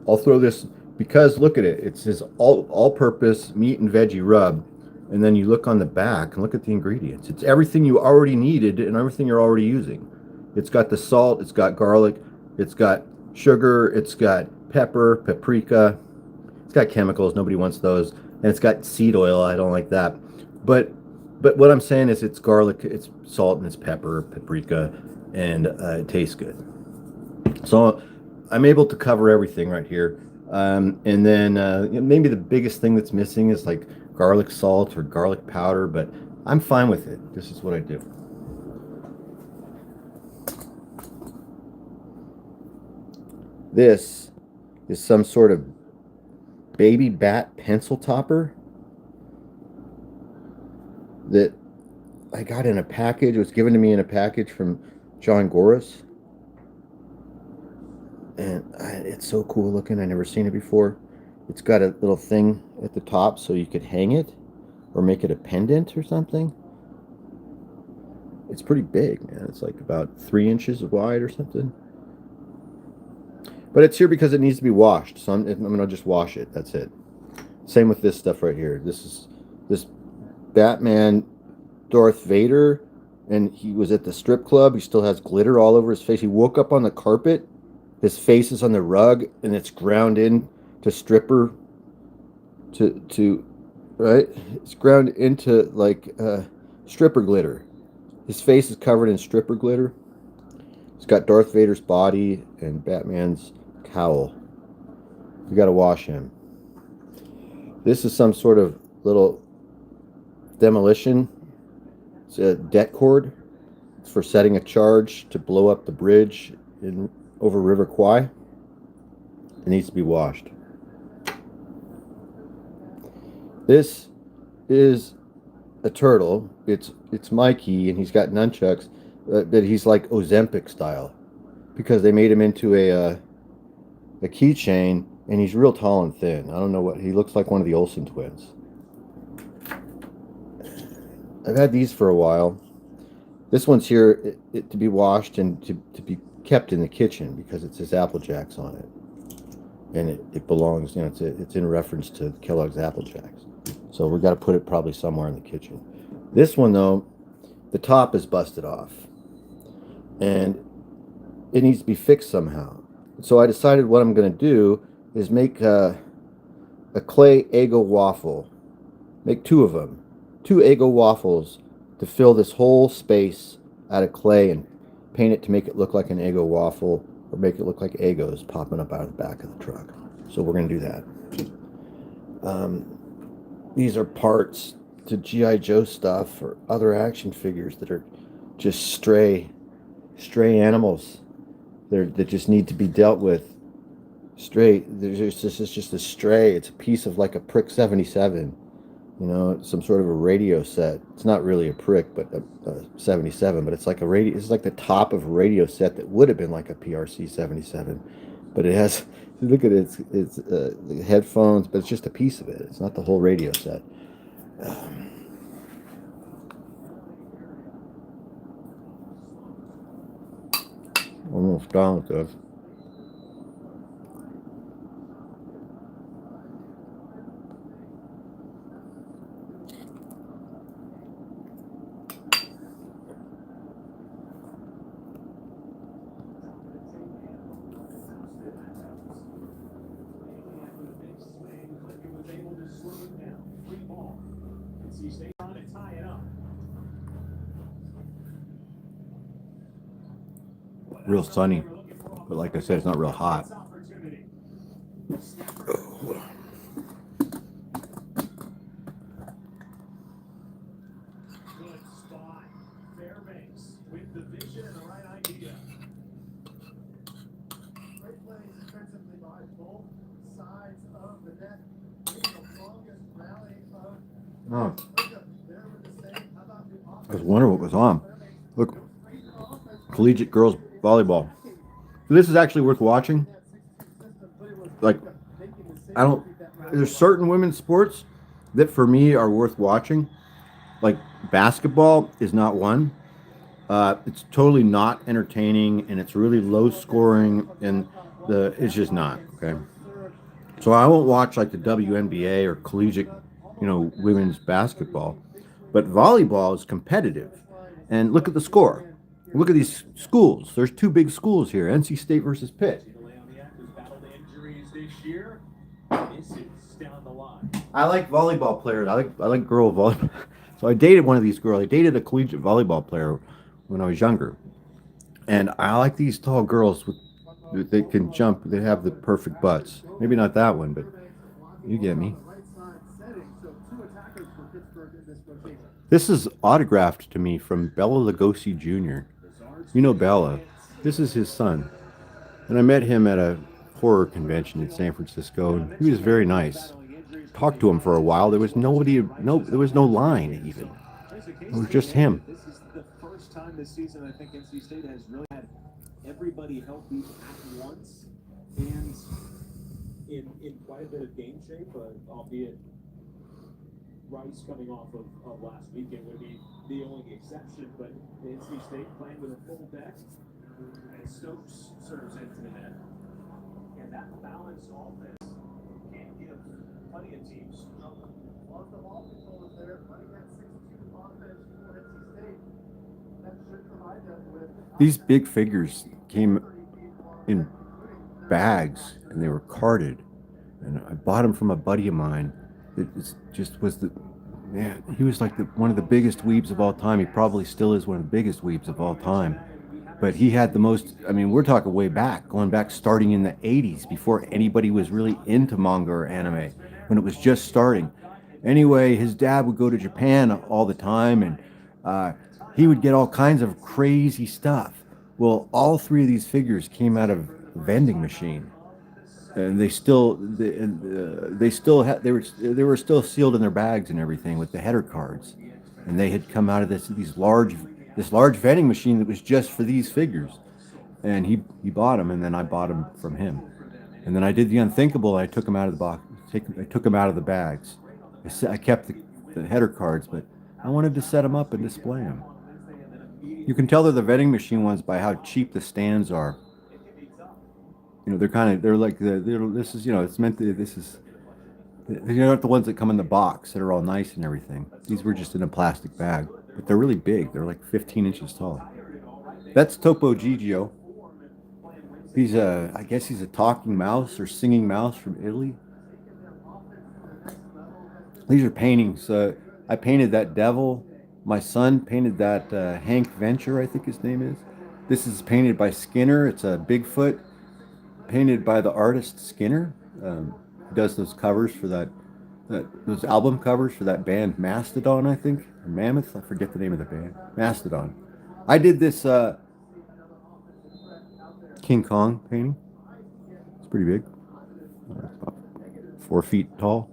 I'll throw this, because look at it. It says all-purpose meat and veggie rub, and then you look on the back and look at the ingredients. It's everything you already needed and everything you're already using. It's got the salt, it's got garlic, it's got sugar, it's got pepper, paprika. It's got chemicals. Nobody wants those. And it's got seed oil. I don't like that. But what I'm saying is it's garlic, it's salt, and it's pepper, paprika, and it tastes good. So I'm able to cover everything right here. And then maybe the biggest thing that's missing is like garlic salt or garlic powder, but I'm fine with it. This is what I do. This is some sort of baby bat pencil topper that I got in a package. It was given to me in a package from John Goris. And it's so cool looking. I never seen it before. It's got a little thing at the top so you could hang it or make it a pendant or something. It's pretty big, man. It's like about 3 inches wide or something. But it's here because it needs to be washed. So I'm going to just wash it. That's it. Same with this stuff right here. This Batman Darth Vader, and he was at the strip club. He still has glitter all over his face. He woke up on the carpet. His face is on the rug, and it's ground in to stripper to right. It's ground into like stripper glitter. His face is covered in stripper glitter. It's got Darth Vader's body and Batman's cowl. You got to wash him. This is some sort of little demolition. It's a det cord. It's for setting a charge to blow up the bridge over River Kwai. It needs to be washed. This is a turtle. It's Mikey, and he's got nunchucks, but he's like Ozempic style because they made him into a keychain, and he's real tall and thin. I don't know what he looks like. One of the Olsen twins. I've had these for a while. This one's here to be washed and to be kept in the kitchen because it says Apple Jacks on it, and it belongs. You know, it's in reference to Kellogg's Apple Jacks. So we got to put it probably somewhere in the kitchen. This one though, the top is busted off, and it needs to be fixed somehow. So I decided what I'm going to do is make a clay Eggo waffle. Make two of them, two Eggo waffles to fill this whole space out of clay and paint it to make it look like an Eggo waffle or make it look like Eggos popping up out of the back of the truck. So we're going to do that. These are parts to G.I. Joe stuff or other action figures that are just stray animals that just need to be dealt with. This is just a stray. It's a piece of like a prick 77. You know, some sort of a radio set. It's not really a prick, but a 77. But it's like a radio. It's like the top of a radio set that would have been like a PRC 77, but it has. Look at it. It's the headphones, but it's just a piece of it. It's not the whole radio set. Almost done with this. Real sunny, but like I said, it's not real hot. Oh. I was wondering what was on. Look, collegiate girls volleyball. This is actually worth watching. Like, I don't. There's certain women's sports that for me are worth watching. Like basketball is not one. It's totally not entertaining, and it's really low scoring, and it's just not okay. So I won't watch like the WNBA or collegiate, women's basketball, but volleyball is competitive. And look at the score. Look at these schools. There's two big schools here: NC State versus Pitt. I like volleyball players. I like girl volleyball. So I dated one of these girls. I dated a collegiate volleyball player when I was younger, and I like these tall girls they can jump. They have the perfect butts. Maybe not that one, but you get me. This is autographed to me from Bela Lugosi Jr. You know Bela. This is his son, and I met him at a horror convention in San Francisco, and he was very nice. Talked to him for a while. There was nobody. There was no line even. It was just him. This is the first time this season I think NC State has really had everybody healthy at once and in quite a bit of game shape, albeit Rice coming off of last weekend would be the only exception, but NC State playing with a full deck, and Stokes serves into the net. that balanced offense can give plenty of teams trouble. Well, if the ball control is there, running that 6-2 offense for NC State, that should provide them with. These big figures came in bags and they were carded, and I bought them from a buddy of mine. Just was the man. He was like one of the biggest weebs of all time. He probably still is one of the biggest weebs of all time. But he had the most. I mean, we're talking way back, going back, starting in the '80s, before anybody was really into manga or anime, when it was just starting. Anyway, his dad would go to Japan all the time, and he would get all kinds of crazy stuff. Well, all three of these figures came out of a vending machine, and they were still sealed in their bags and everything with the header cards, and they had come out of this large vending machine that was just for these figures, and he bought them, and then I bought them from him, and then I did the unthinkable. I took them out of the box. I took them out of the bags. I kept the header cards, but I wanted to set them up and display them. You can tell they're the vending machine ones by how cheap the stands are. You know, they're not the ones that come in the box that are all nice and everything. These were just in a plastic bag, but they're really big. They're like 15 inches tall. That's Topo Gigio. I guess he's a talking mouse or singing mouse from Italy. These are paintings. I painted that devil. My son painted that Hank Venture, I think his name is. This is painted by Skinner. It's a Bigfoot, painted by the artist Skinner. He does those covers for those album covers for that band Mastodon, I think, or Mammoth. I forget the name of the band. Mastodon. I did this King Kong painting. It's pretty big. It's about 4 feet tall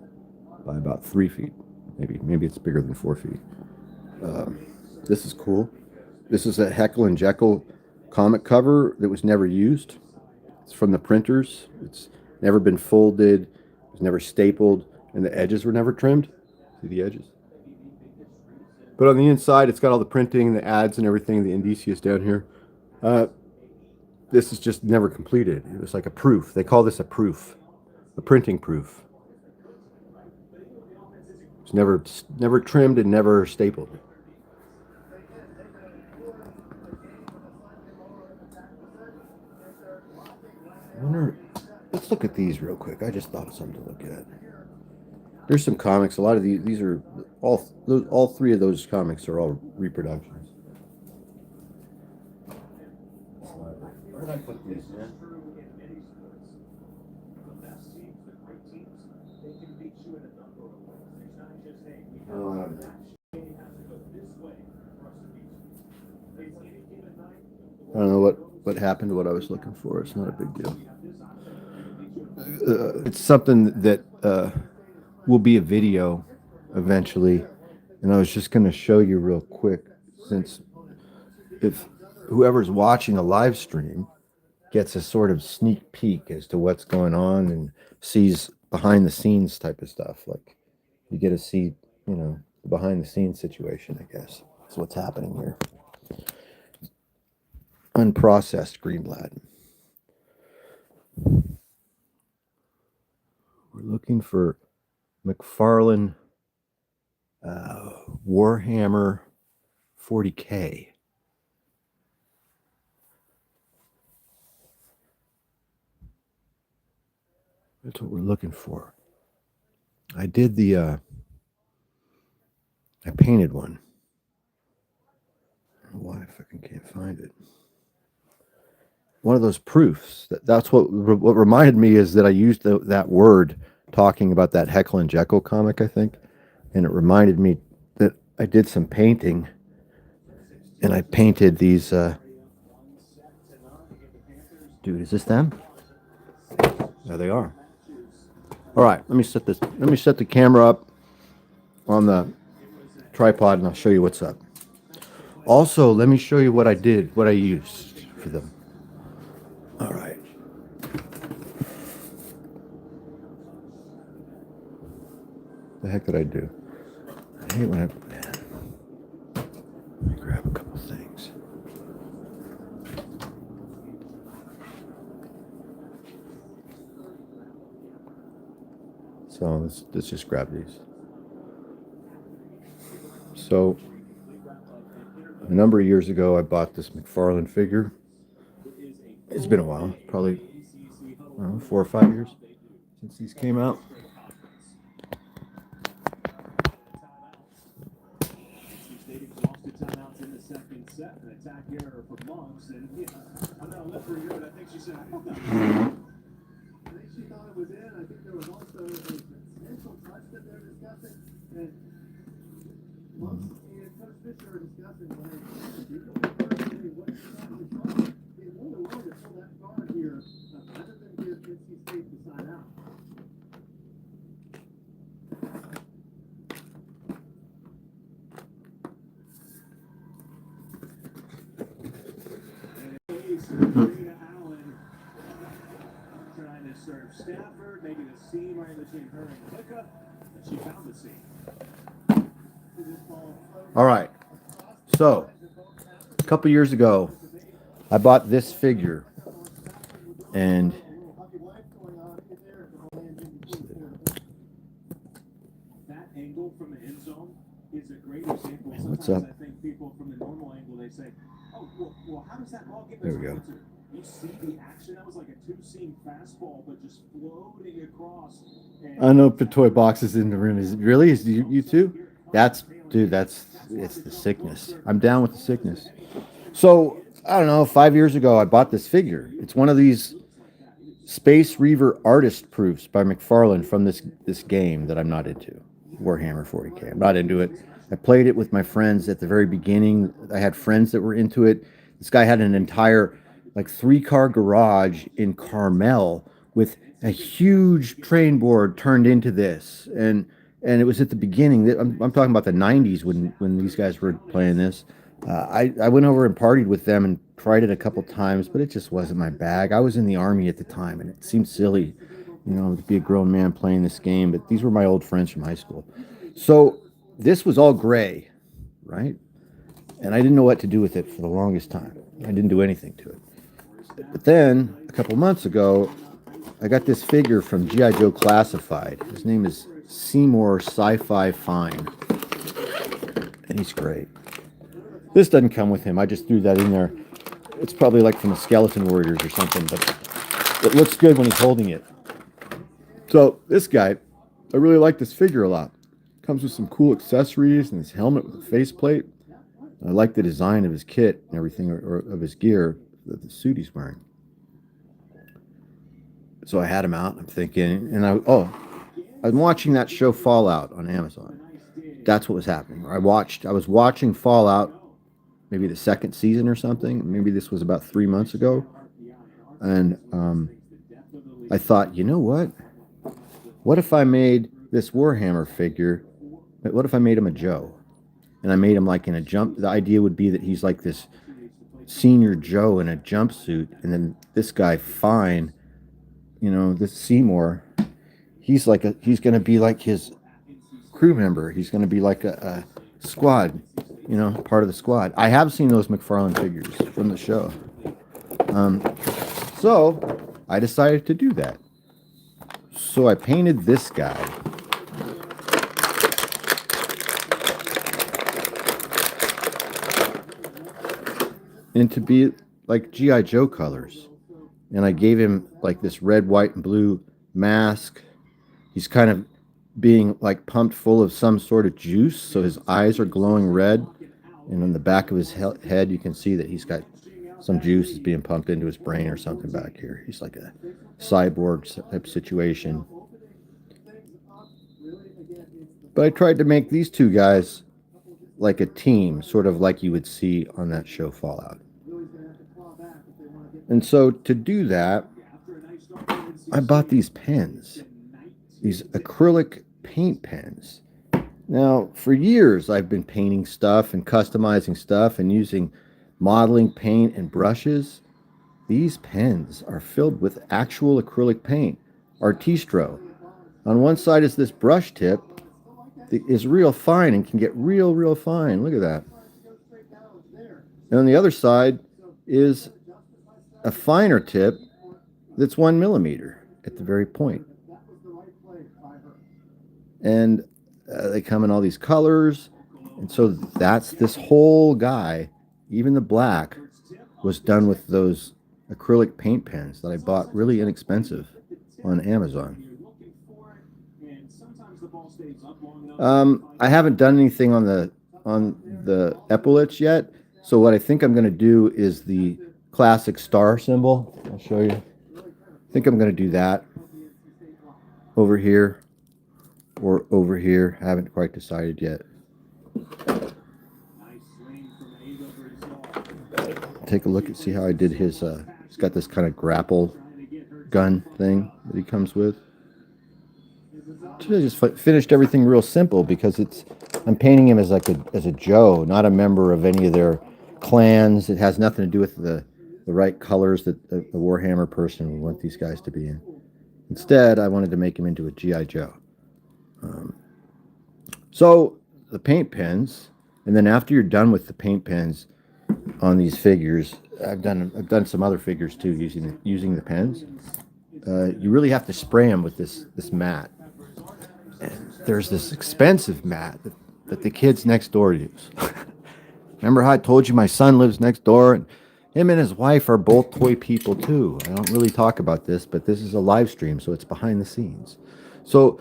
by about 3 feet. Maybe it's bigger than 4 feet. This is cool. This is a Heckle and Jekyll comic cover that was never used. It's from the printers. It's never been folded. It was never stapled, and the edges were never trimmed. See the edges? But on the inside, it's got all the printing, the ads, and everything. The indices down here. This is just never completed. It was like a proof. They call this a proof, a printing proof. It's never trimmed and never stapled. Let's look at these real quick. I just thought of something to look at. There's some comics. A lot of these are all three of those comics are all reproductions. Where did I put these, man? I don't know what happened to what I was looking for. It's not a big deal. It's something that will be a video eventually, and I was just going to show you real quick, since if whoever's watching a live stream gets a sort of sneak peek as to what's going on and sees behind the scenes type of stuff, like you get to see, the behind the scenes situation, I guess. That's what's happening here. Unprocessed Greenblatt. We're looking for McFarlane Warhammer 40K. That's what we're looking for. I did I painted one. I don't know why I fucking can't find it. One of those proofs. That's what reminded me is that I used that word talking about that Heckle and Jekyll comic, I think, and it reminded me that I did some painting, and I painted these. Dude, is this them? There they are. All right, let me set the camera up on the tripod, and I'll show you what's up. Also, let me show you what I used for them. All right. The heck did I do? I hate when let me grab a couple things. So let's just grab these. So a number of years ago, I bought this McFarlane figure. It's been a while, probably, I don't know, 4 or 5 years since these came out. I think she thought it was in. I think there was also a potential touch that they're discussing. And Monks and Coach Fisher are discussing what what she thought was wrong. They were willing to pull that card here rather than give NC State the side out. Trying to serve Stafford, maybe the seam right between her and Hiccup, and she found the seam. All right. So, a couple years ago, I bought this figure, and That angle from the end zone is a great example. Man, what's Sometimes up? I think people from the normal angle, they say, oh, well how does that ball get There we go. You see the action? That was like a two-seam fastball, but just floating across. I know Patoy boxes in the room. Is it really? Is you too? Dude, it's the sickness. I'm down with the sickness. So, I don't know, 5 years ago, I bought this figure. It's one of these Space Reaver artist proofs by McFarlane from this game that I'm not into. Warhammer 40K. I'm not into it. I played it with my friends at the very beginning. I had friends that were into it. This guy had an entire, like, 3-car garage in Carmel with a huge train board turned into this. And it was at the beginning. I'm talking about the 90s when these guys were playing this. I went over and partied with them and tried it a couple times, but it just wasn't my bag. I was in the Army at the time, and it seemed silly, to be a grown man playing this game. But these were my old friends from high school. So this was all gray, right? And I didn't know what to do with it for the longest time. I didn't do anything to it. But then, a couple months ago, I got this figure from G.I. Joe Classified. His name is Seymour Sci-Fi Fine. And he's great. This doesn't come with him. I just threw that in there. It's probably like from the Skeleton Warriors or something, but it looks good when he's holding it. So this guy, I really like this figure a lot. Comes with some cool accessories and his helmet with a faceplate. I like the design of his kit and everything, or of his gear, the suit he's wearing. So I had him out. I'm thinking, and I'm watching that show Fallout on Amazon. That's what was happening. I was watching Fallout, maybe the second season or something. Maybe this was about 3 months ago. And I thought, you know what? What if I made this Warhammer figure? What if I made him a Joe? And I made him like in a jump. The idea would be that he's like this senior Joe in a jumpsuit. And then this guy, Fine, this Seymour, he's going to be like his crew member. He's going to be like a squad, part of the squad. I have seen those McFarlane figures from the show. So I decided to do that. So I painted this guy. And to be like G.I. Joe colors. And I gave him like this red, white, and blue mask. He's kind of being like pumped full of some sort of juice, so his eyes are glowing red. And on the back of his head, you can see that he's got some juice is being pumped into his brain or something back here. He's like a cyborg type situation. But I tried to make these two guys like a team, sort of like you would see on that show Fallout. And so to do that, I bought these pens, these acrylic paint pens. Now, for years, I've been painting stuff and customizing stuff and using modeling paint and brushes. These pens are filled with actual acrylic paint, Artistro. On one side is this brush tip that is real fine and can get real, real fine. Look at that. And on the other side is a finer tip that's 1 millimeter at the very point. and they come in all these colors. And so that's this whole guy, even the black, was done with those acrylic paint pens that I bought really inexpensive on Amazon. I haven't done anything on the epaulets yet. So what I think I'm going to do is the classic star symbol. I'll show you. I think I'm going to do that over here or over here. I haven't quite decided yet. Take a look and see how I did his. He's got this kind of grapple gun thing that he comes with. I just finished everything real simple because I'm painting him as like as a Joe, not a member of any of their clans. It has nothing to do with the right colors that the Warhammer person would want these guys to be in. Instead, I wanted to make him into a G.I. Joe. So the paint pens, and then after you're done with the paint pens on these figures, I've done some other figures too using the pens. You really have to spray them with this mat. And there's this expensive mat that the kids next door use. Remember how I told you my son lives next door, and him and his wife are both toy people too. I don't really talk about this, but this is a live stream, so it's behind the scenes. So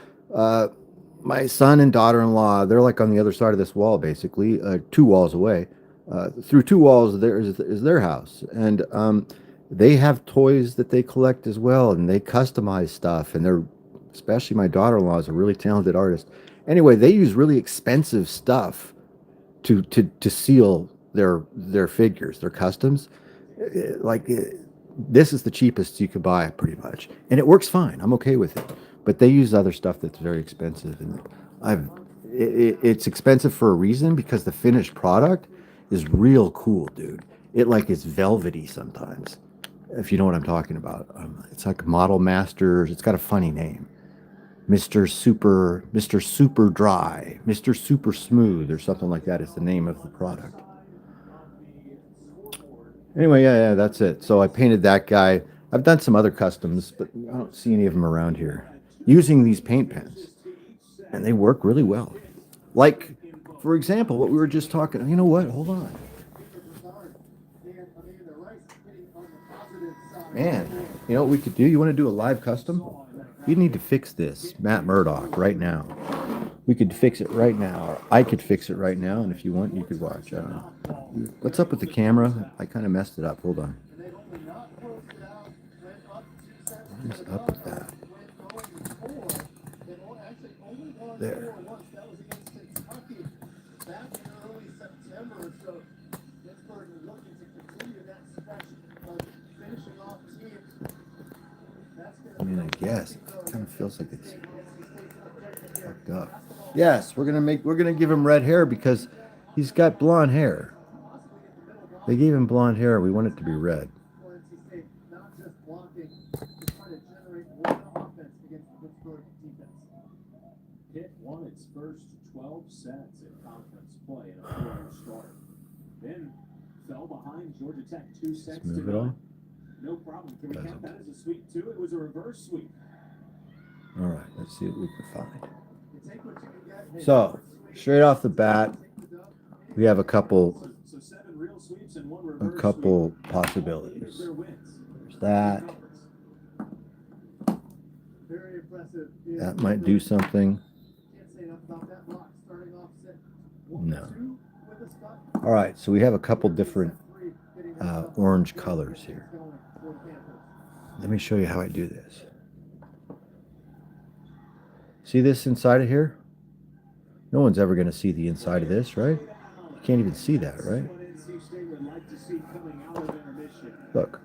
my son and daughter-in-law, they're like on the other side of this wall, basically, 2 walls away. Through 2 walls there is their house, and they have toys that they collect as well, and they customize stuff, and especially my daughter-in-law is a really talented artist. Anyway, they use really expensive stuff to seal their figures, their customs. This is the cheapest you could buy, pretty much, and it works fine. I'm okay with it, but they use other stuff that's very expensive, and it's expensive for a reason, because the finished product is real cool, dude. It like is velvety sometimes, if you know what I'm talking about. It's like Model Masters. It's got a funny name. Mr. Super Dry, Mr. Super Smooth, or something like that is the name of the product. Anyway, yeah, that's it. So I painted that guy. I've done some other customs, but I don't see any of them around here using these paint pens, and they work really well. Like, for example, what we were just talking. You know what? Hold on, man. You know what we could do? You want to do a live custom? You need to fix this, Matt Murdock, right now. We could fix it right now, or I could fix it right now, and if you want, you could watch. What's up with the camera? I kind of messed it up. Hold on. What is up with that? There. I mean, I guess it kind of feels like it's fucked up. Yes, we're gonna give him red hair because he's got blonde hair. They gave him blonde hair. We want it to be red. Pitt won its first 12 sets in conference play in a 4-year start. Then fell behind Georgia Tech 2 sets to none. No problem. Can we count that as a sweep too? It was a reverse sweep. All right, let's see what we can find. So, straight off the bat, we have a couple possibilities. There's that. That might do something. No. All right, so we have a couple different orange colors here. Let me show you how I do this. See this inside of here? No one's ever going to see the inside of this, right? You can't even see that, right? Look.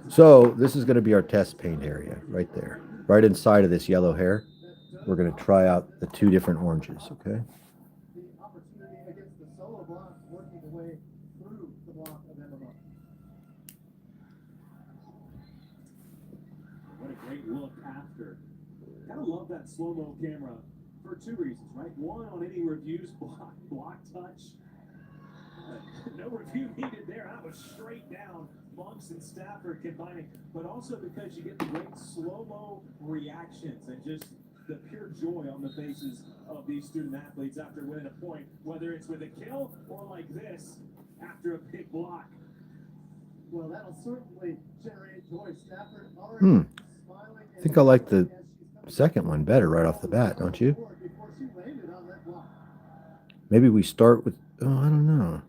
So this is going to be our test paint area right there. Right inside of this yellow hair, we're going to try out the 2 different oranges, okay? What a great look after. Gotta love that slow-mo camera for 2 reasons, right? One, on any reviews, block touch. No review needed there. That was straight down Monks and Stafford combining, but also because you get the great slow-mo reactions and just the pure joy on the faces of these student athletes after winning a point, whether it's with a kill or like this after a big block. Well, that'll certainly generate joy. Stafford already Hmm. smiling. I think I like the second one better right off the bat, don't you? Before she landed on that block. Maybe we start with, oh, I don't know.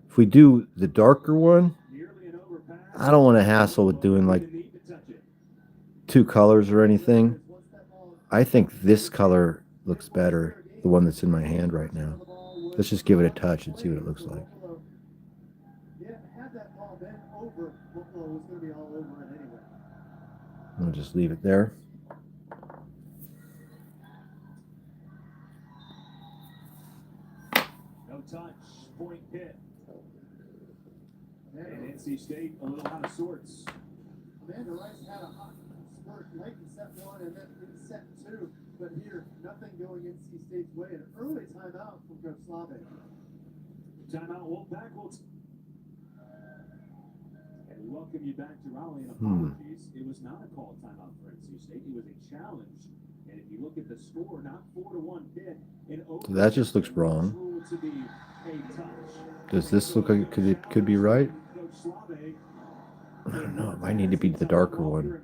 If we do the darker one, Nearly an overpass. I don't want to hassle with doing like Didn't need to touch it. 2 colors or anything. I think this color looks better, the one that's in my hand right now. Let's just give it a touch and see what it looks like. Yeah, had that ball been over, Buffalo was going to be all over it anyway. I'll just leave it there. No touch, point hit. And NC State a little out of sorts. Amanda Rice had a hot spurt late in set 1 and then in set 2, but here, nothing going NC State's way. An early timeout from Coach Slave. Timeout, Wolfpack. And we welcome you back to Raleigh, and apologies. It was not a called timeout for NC State. It was a challenge. And if you look at the score, not 4-1 Pitt. So that just looks wrong. To be a touch. Does this look like it could be right? Coach Slave. I don't know. It might need to be the darker one.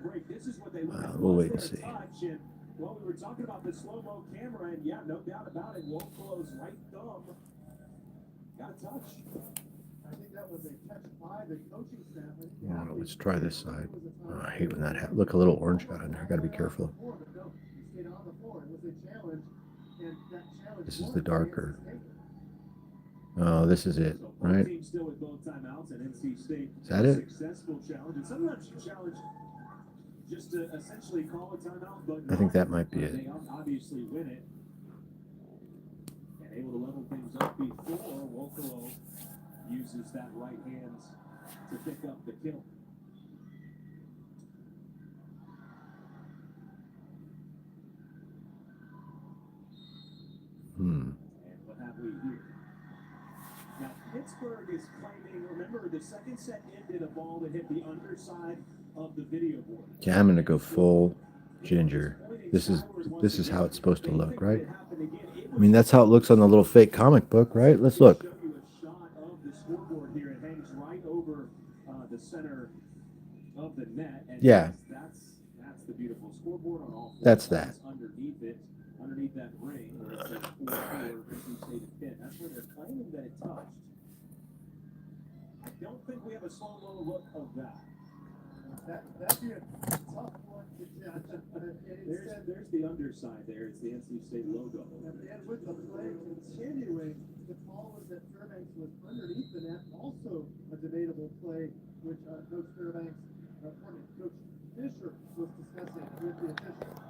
We'll wait and see. Well, we were talking about the slow-mo camera, and yeah, no doubt about it. Wolfclow's right thumb got a touch. I think that was a catch by the coaching staff. Yeah, let's try this side. Oh, I hate when that happens. Look, a little orange got in there. Got to be careful. This is the darker. Oh, this is it, right? Is that it? Successful challenge. And sometimes you challenge just to essentially call a timeout, but I think that might be it. they obviously win it. And able to level things up before Wolfclow uses that right hand to pick up the kill. And what have we here? Now, Pittsburgh is claiming, remember, the second set ended a ball that hit the underside of the video board. Okay, I'm gonna go full ginger. This is how it's supposed to look, right? I mean, that's how it looks on the little fake comic book, right? Let's look. Show you a shot of the scoreboard here. It hangs right over the center of the net. And Yeah. That's the beautiful scoreboard on all four. That's that. Underneath it, underneath that ring where it says 4-4 NC State and Pitt. That's where they're claiming that it touched. I don't think we have a slow-mo look of that. That'd be a tough one to judge. There's the underside there. It's the NC State logo. And with the play continuing, the call was that Fairbanks was underneath the net. Also a debatable play, which Coach Fairbanks, Coach Fisher was discussing with the officials.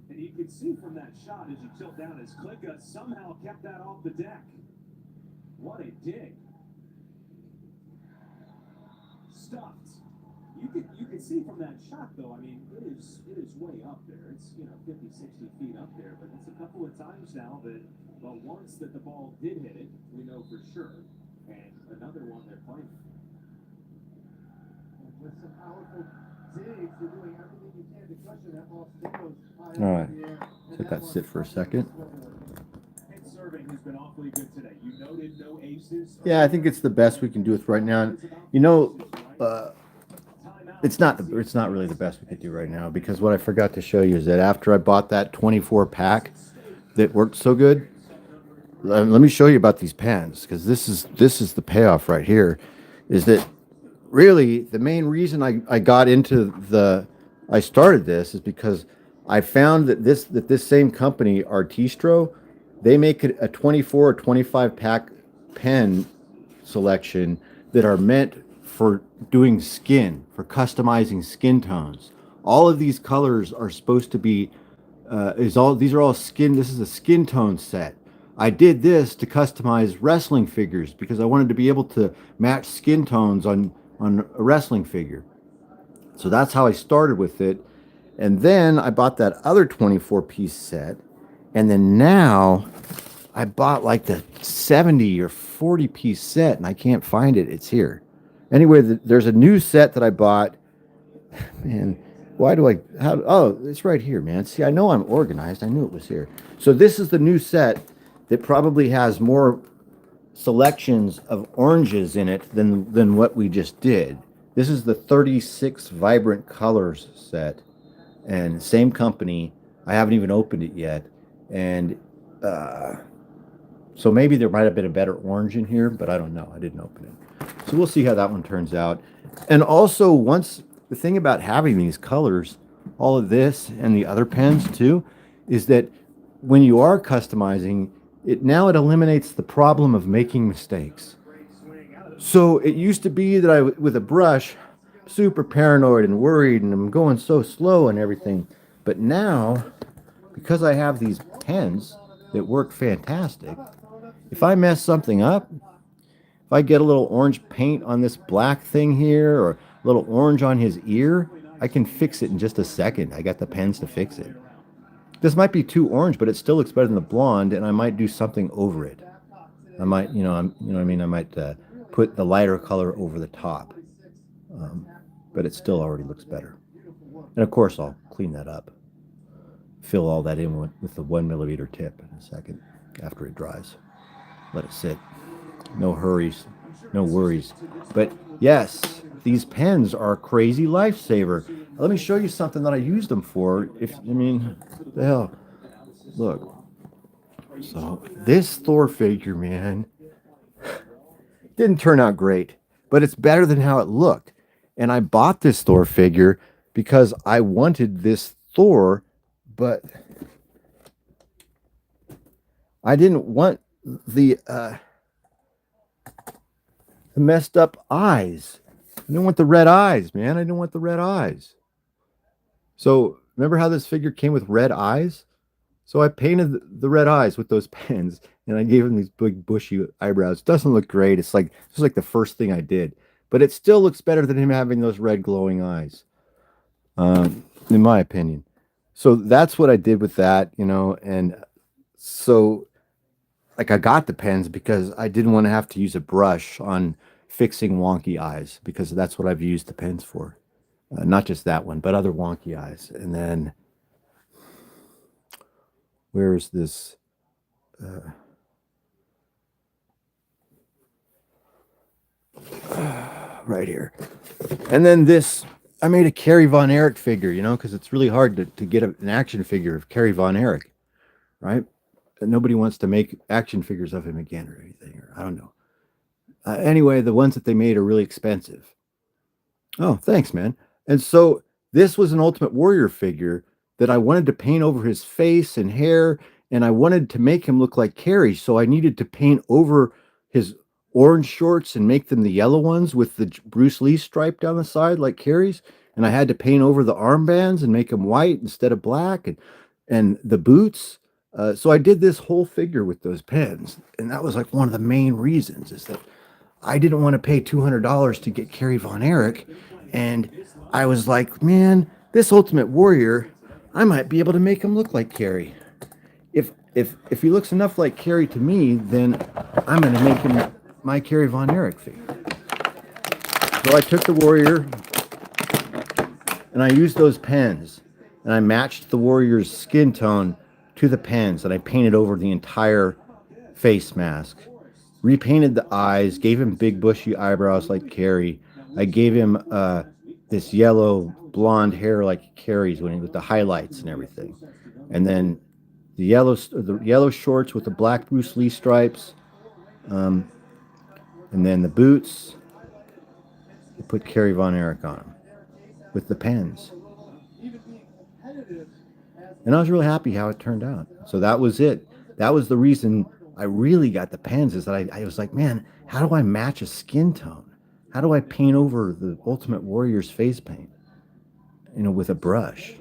And you can see from that shot as you tilt down as Klicka somehow kept that off the deck. What a dig. Stuffed. You can see from that shot though, I mean, it is way up there. It's 50, 60 feet up there, but it's a couple of times now that, well, once that the ball did hit it, we know for sure. And another one they're playing. And with some powerful digs, you're doing everything you can to question that ball still goes high All up right. in the air. Let that sit for a second. Pitt serving has been awfully good today. You noted no aces. Yeah, I think it's the best we can do with right now. You know, it's not really the best we could do right now, because what I forgot to show you is that after I bought that 24 pack that worked so good, let me show you about these pens, because this is the payoff right here. Is that really the main reason I got into I started this is because I found that this same company, Artistro, they make it a 24 or 25 pack pen selection that are meant for doing skin, for customizing skin tones. All of these colors are supposed to be these are all skin. This is a skin tone set. I did this to customize wrestling figures because I wanted to be able to match skin tones on a wrestling figure. So that's how I started with it. And then I bought that other 24-piece set. And then now I bought like the 70 or 40-piece set and I can't find it. It's here. Anyway, there's a new set that I bought. Man, why do I? Oh, it's right here, man. See, I know I'm organized. I knew it was here. So this is the new set that probably has more selections of oranges in it than what we just did. This is the 36 vibrant colors set, and same company. I haven't even opened it yet, and so maybe there might have been a better orange in here, but I don't know. I didn't open it, so we'll see how that one turns out. And also, once the thing about having these colors, all of this and the other pens too, is that when you are customizing it, now it eliminates the problem of making mistakes. So it used to be that I, with a brush, super paranoid and worried, and I'm going so slow and everything. But now, because I have these pens that work fantastic, if I mess something up, if I get a little orange paint on this black thing here, or a little orange on his ear, I can fix it in just a second. I got the pens to fix it. This might be too orange, but it still looks better than the blonde, and I might do something over it. I might, you know what I mean? I might put the lighter color over the top, but it still already looks better. And of course, I'll clean that up, fill all that in with the 1mm tip in a second after it dries. Let it sit. No hurries, no worries. But yes, these pens are a crazy lifesaver. Let me show you something that I used them for. The hell, look. So this Thor figure, man, didn't turn out great, but it's better than how it looked. And I bought this Thor figure because I wanted this Thor, but I didn't want the messed up eyes. I didn't want the red eyes, man. I didn't want the red eyes. So remember how this figure came with red eyes? So I painted the red eyes with those pens, and I gave him these big bushy eyebrows. It doesn't look great. It's like the first thing I did, but it still looks better than him having those red glowing eyes, in my opinion. So that's what I did with that, and so like I got the pens because I didn't want to have to use a brush on fixing wonky eyes, because that's what I've used the pens for. Not just that one, but other wonky eyes. And then where is this? Right here. And then this, I made a Carrie Von Erich figure, because it's really hard to get an action figure of Carrie Von Erich, right? And nobody wants to make action figures of him again or anything, or I don't know. Anyway, the ones that they made are really expensive. Oh, thanks, man. And so this was an Ultimate Warrior figure that I wanted to paint over his face and hair, and I wanted to make him look like Carrie, so I needed to paint over his orange shorts and make them the yellow ones with the Bruce Lee stripe down the side like Carrie's, and I had to paint over the armbands and make them white instead of black, and the boots. So I did this whole figure with those pens, and that was like one of the main reasons, is that I didn't want to pay $200 to get Carrie Von Erich, and I was like, man, this Ultimate Warrior, I might be able to make him look like Carrie. If he looks enough like Carrie to me, then I'm going to make him my Carrie Von Erich figure. So I took the Warrior, and I used those pens, and I matched the Warrior's skin tone to the pens, and I painted over the entire face mask. Repainted the eyes, gave him big bushy eyebrows like Carrie. I gave him this yellow blonde hair like Carrie's with the highlights and everything. And then the yellow shorts with the black Bruce Lee stripes. And then the boots, I put Carrie Von Erich on them with the pens. And I was really happy how it turned out. So that was it. That was the reason I really got the pens, is that I was like, man, how do I match a skin tone? How do I paint over the Ultimate Warrior's face paint, with a brush?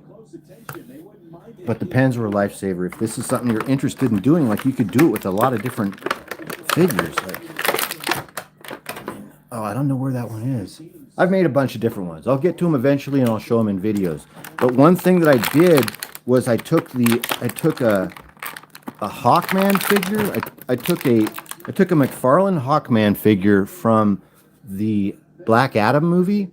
But the pens were a lifesaver. If this is something you're interested in doing, like, you could do it with a lot of different figures. I don't know where that one is. I've made a bunch of different ones. I'll get to them eventually, and I'll show them in videos. But one thing that I did was I took a Hawkman figure. I took a I took a McFarlane Hawkman figure from the Black Adam movie,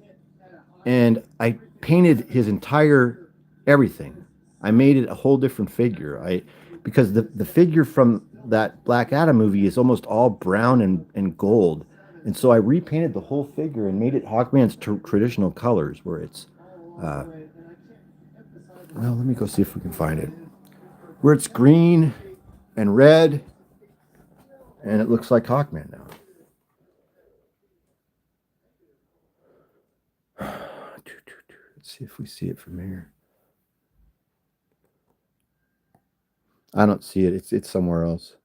and I painted his entire everything. I made it a whole different figure. Because the figure from that Black Adam movie is almost all brown and gold. And so I repainted the whole figure and made it Hawkman's traditional colors, where it's well, let me go see if we can find it. Where it's green and red, and it looks like Hawkman now. Let's see if we see it from here. I don't see it. It's somewhere else.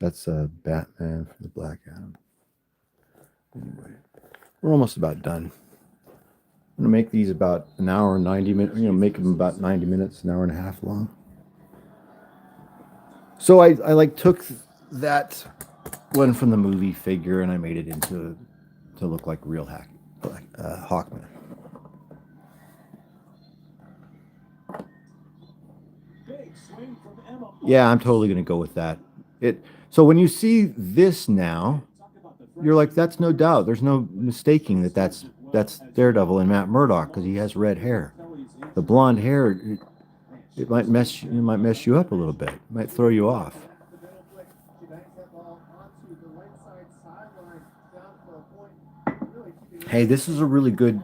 That's Batman from the Black Adam. Anyway, we're almost about done. I'm gonna make these about an hour and 90 minutes. Make them about 90 minutes, an hour and a half long. So I like took that one from the movie figure and I made it into to look like real Hawkman. Yeah, I'm totally gonna go with that. So when you see this now, you're like, that's no doubt. There's no mistaking that's Daredevil and Matt Murdock, because he has red hair. The blonde hair, it might mess you up a little bit. It might throw you off. Hey, this is a really good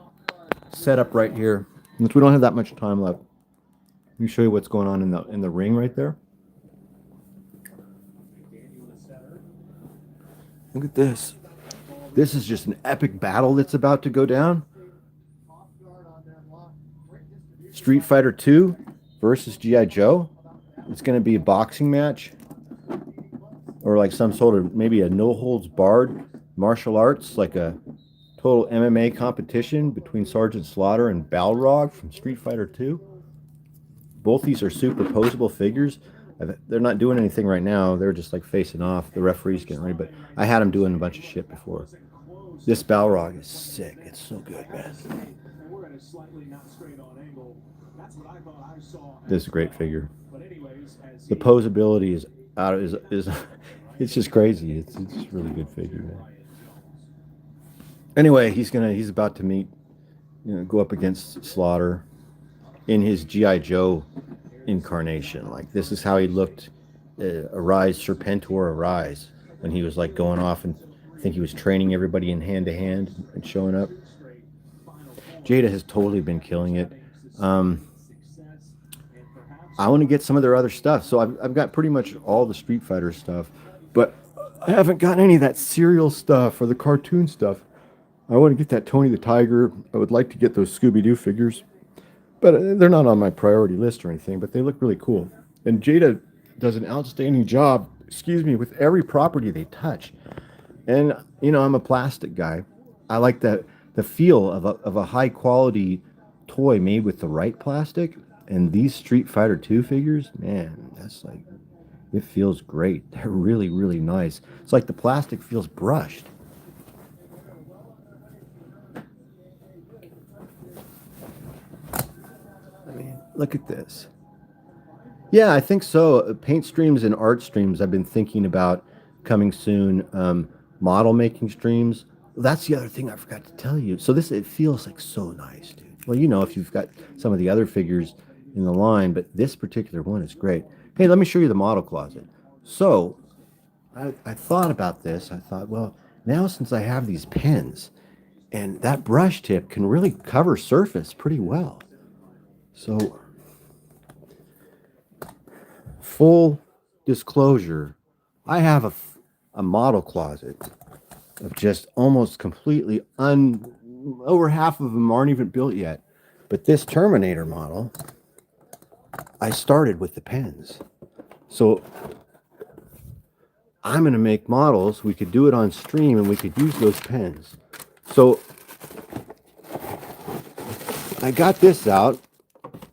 setup right here. Since we don't have that much time left, let me show you what's going on in the ring right there. Look at this. This is just an epic battle that's about to go down. Street Fighter 2 versus G.I. Joe. It's going to be a boxing match, or like some sort of maybe a no holds barred martial arts, like a total MMA competition between Sergeant Slaughter and Balrog from Street Fighter 2. Both these are superposable figures. They're not doing anything right now. They're just like facing off. The referee's getting ready, but I had them doing a bunch of shit before. This Balrog is sick. It's so good, man. This is a great figure. The posability is it's just crazy. It's a really good figure, man. Anyway, he's about to meet, go up against Slaughter in his G.I. Joe incarnation. Like, this is how he looked, Arise, Serpentor Arise, when he was like going off, and I think he was training everybody in hand to hand and showing up. Jada has totally been killing it. I want to get some of their other stuff. So I've got pretty much all the Street Fighter stuff, but I haven't gotten any of that serial stuff or the cartoon stuff. I want to get that Tony the Tiger. I would like to get those Scooby-Doo figures, but they're not on my priority list or anything, but they look really cool. And Jada does an outstanding job, with every property they touch. And, I'm a plastic guy. I like the feel of a high quality toy made with the right plastic. And these Street Fighter 2 figures, man, that's like, it feels great. They're really, really nice. It's like the plastic feels brushed. Look at this. Yeah, I think so. Paint streams and art streams, I've been thinking about coming soon. Model making streams. That's the other thing I forgot to tell you. So it feels like so nice, dude. Well, if you've got some of the other figures in the line, but this particular one is great. Hey, let me show you the model closet. So I thought about this. I thought, well, now since I have these pens, and that brush tip can really cover surface pretty well. So, full disclosure, I have a model closet of just almost completely over half of them aren't even built yet. But this Terminator model, I started with the pens. So I'm going to make models. We could do it on stream and we could use those pens. So I got this out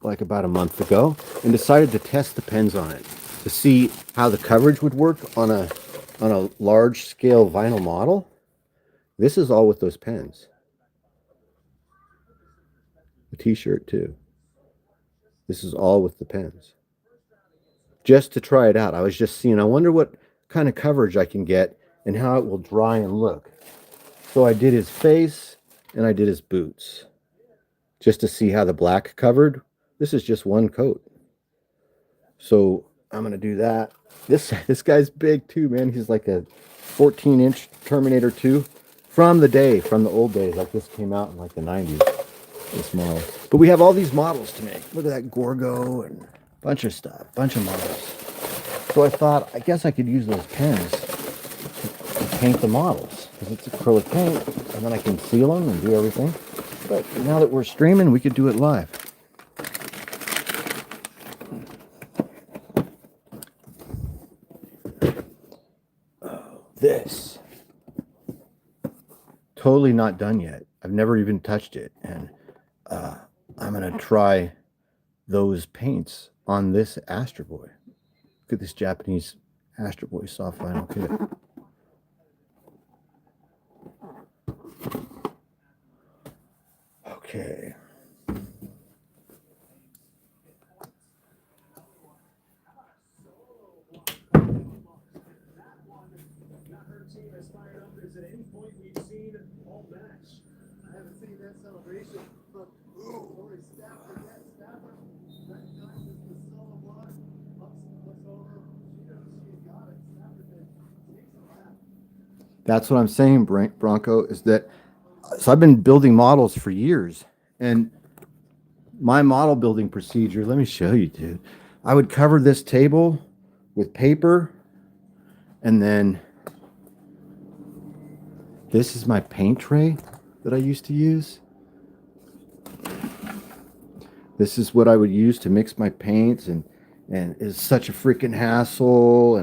like about a month ago and decided to test the pens on it to see how the coverage would work on a large scale vinyl model. This is all with those pens. The t-shirt too. This is all with the pens. Just to try it out. I was just seeing, I wonder what kind of coverage I can get and how it will dry and look. So I did his face and I did his boots just to see how the black covered. This is just one coat. So I'm going to do that. This guy's big too, man. He's like a 14-inch Terminator 2 from the old days. Like this came out in like the 90s, this model. But we have all these models to make. Look at that Gorgo and a bunch of stuff, bunch of models. So I thought, I guess I could use those pens to paint the models because it's acrylic paint, and then I can seal them and do everything. But now that we're streaming, we could do it live. This totally not done yet. I've never even touched it, and I'm gonna try those paints on this Astro Boy. Look at this Japanese Astro Boy soft vinyl kit. Okay. I haven't seen that celebration, but Lori Stafford, that Stafford recognizes the solo blood, looks over, she knows she's got it. Stafford then takes a lap. That's what I'm saying, Bronco, is that so I've been building models for years, and my model building procedure, let me show you, dude. I would cover this table with paper, and then this is my paint tray that I used to use. This is what I would use to mix my paints, and it's such a freaking hassle,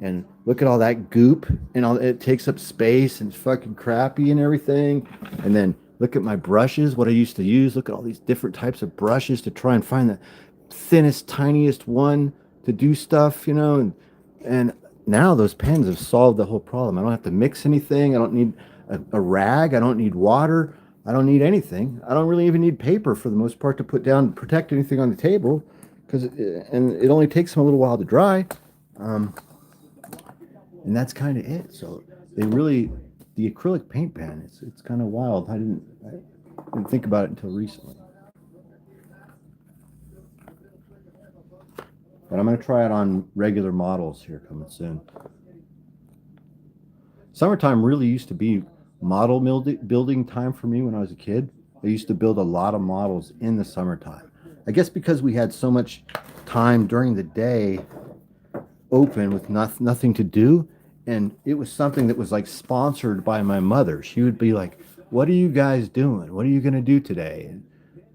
and look at all that goop, and all it takes up space, and it's fucking crappy and everything. And then look at my brushes, what I used to use. Look at all these different types of brushes to try and find the thinnest, tiniest one to do stuff, you know. And now those pens have solved the whole problem. I don't have to mix anything. I don't need a rag. I don't need water. I don't need anything. I don't really even need paper for the most part to put down, protect anything on the table, because it only takes them a little while to dry. And that's kind of it. So they really, the acrylic paint pen, it's kind of wild. I didn't think about it until recently. But I'm going to try it on regular models here coming soon. Summertime really used to be model building time for me when I was a kid. I used to build a lot of models in the summertime. I guess because we had so much time during the day open with nothing to do, and it was something that was like sponsored by my mother. She would be like, "What are you guys doing? What are you going to do today?" And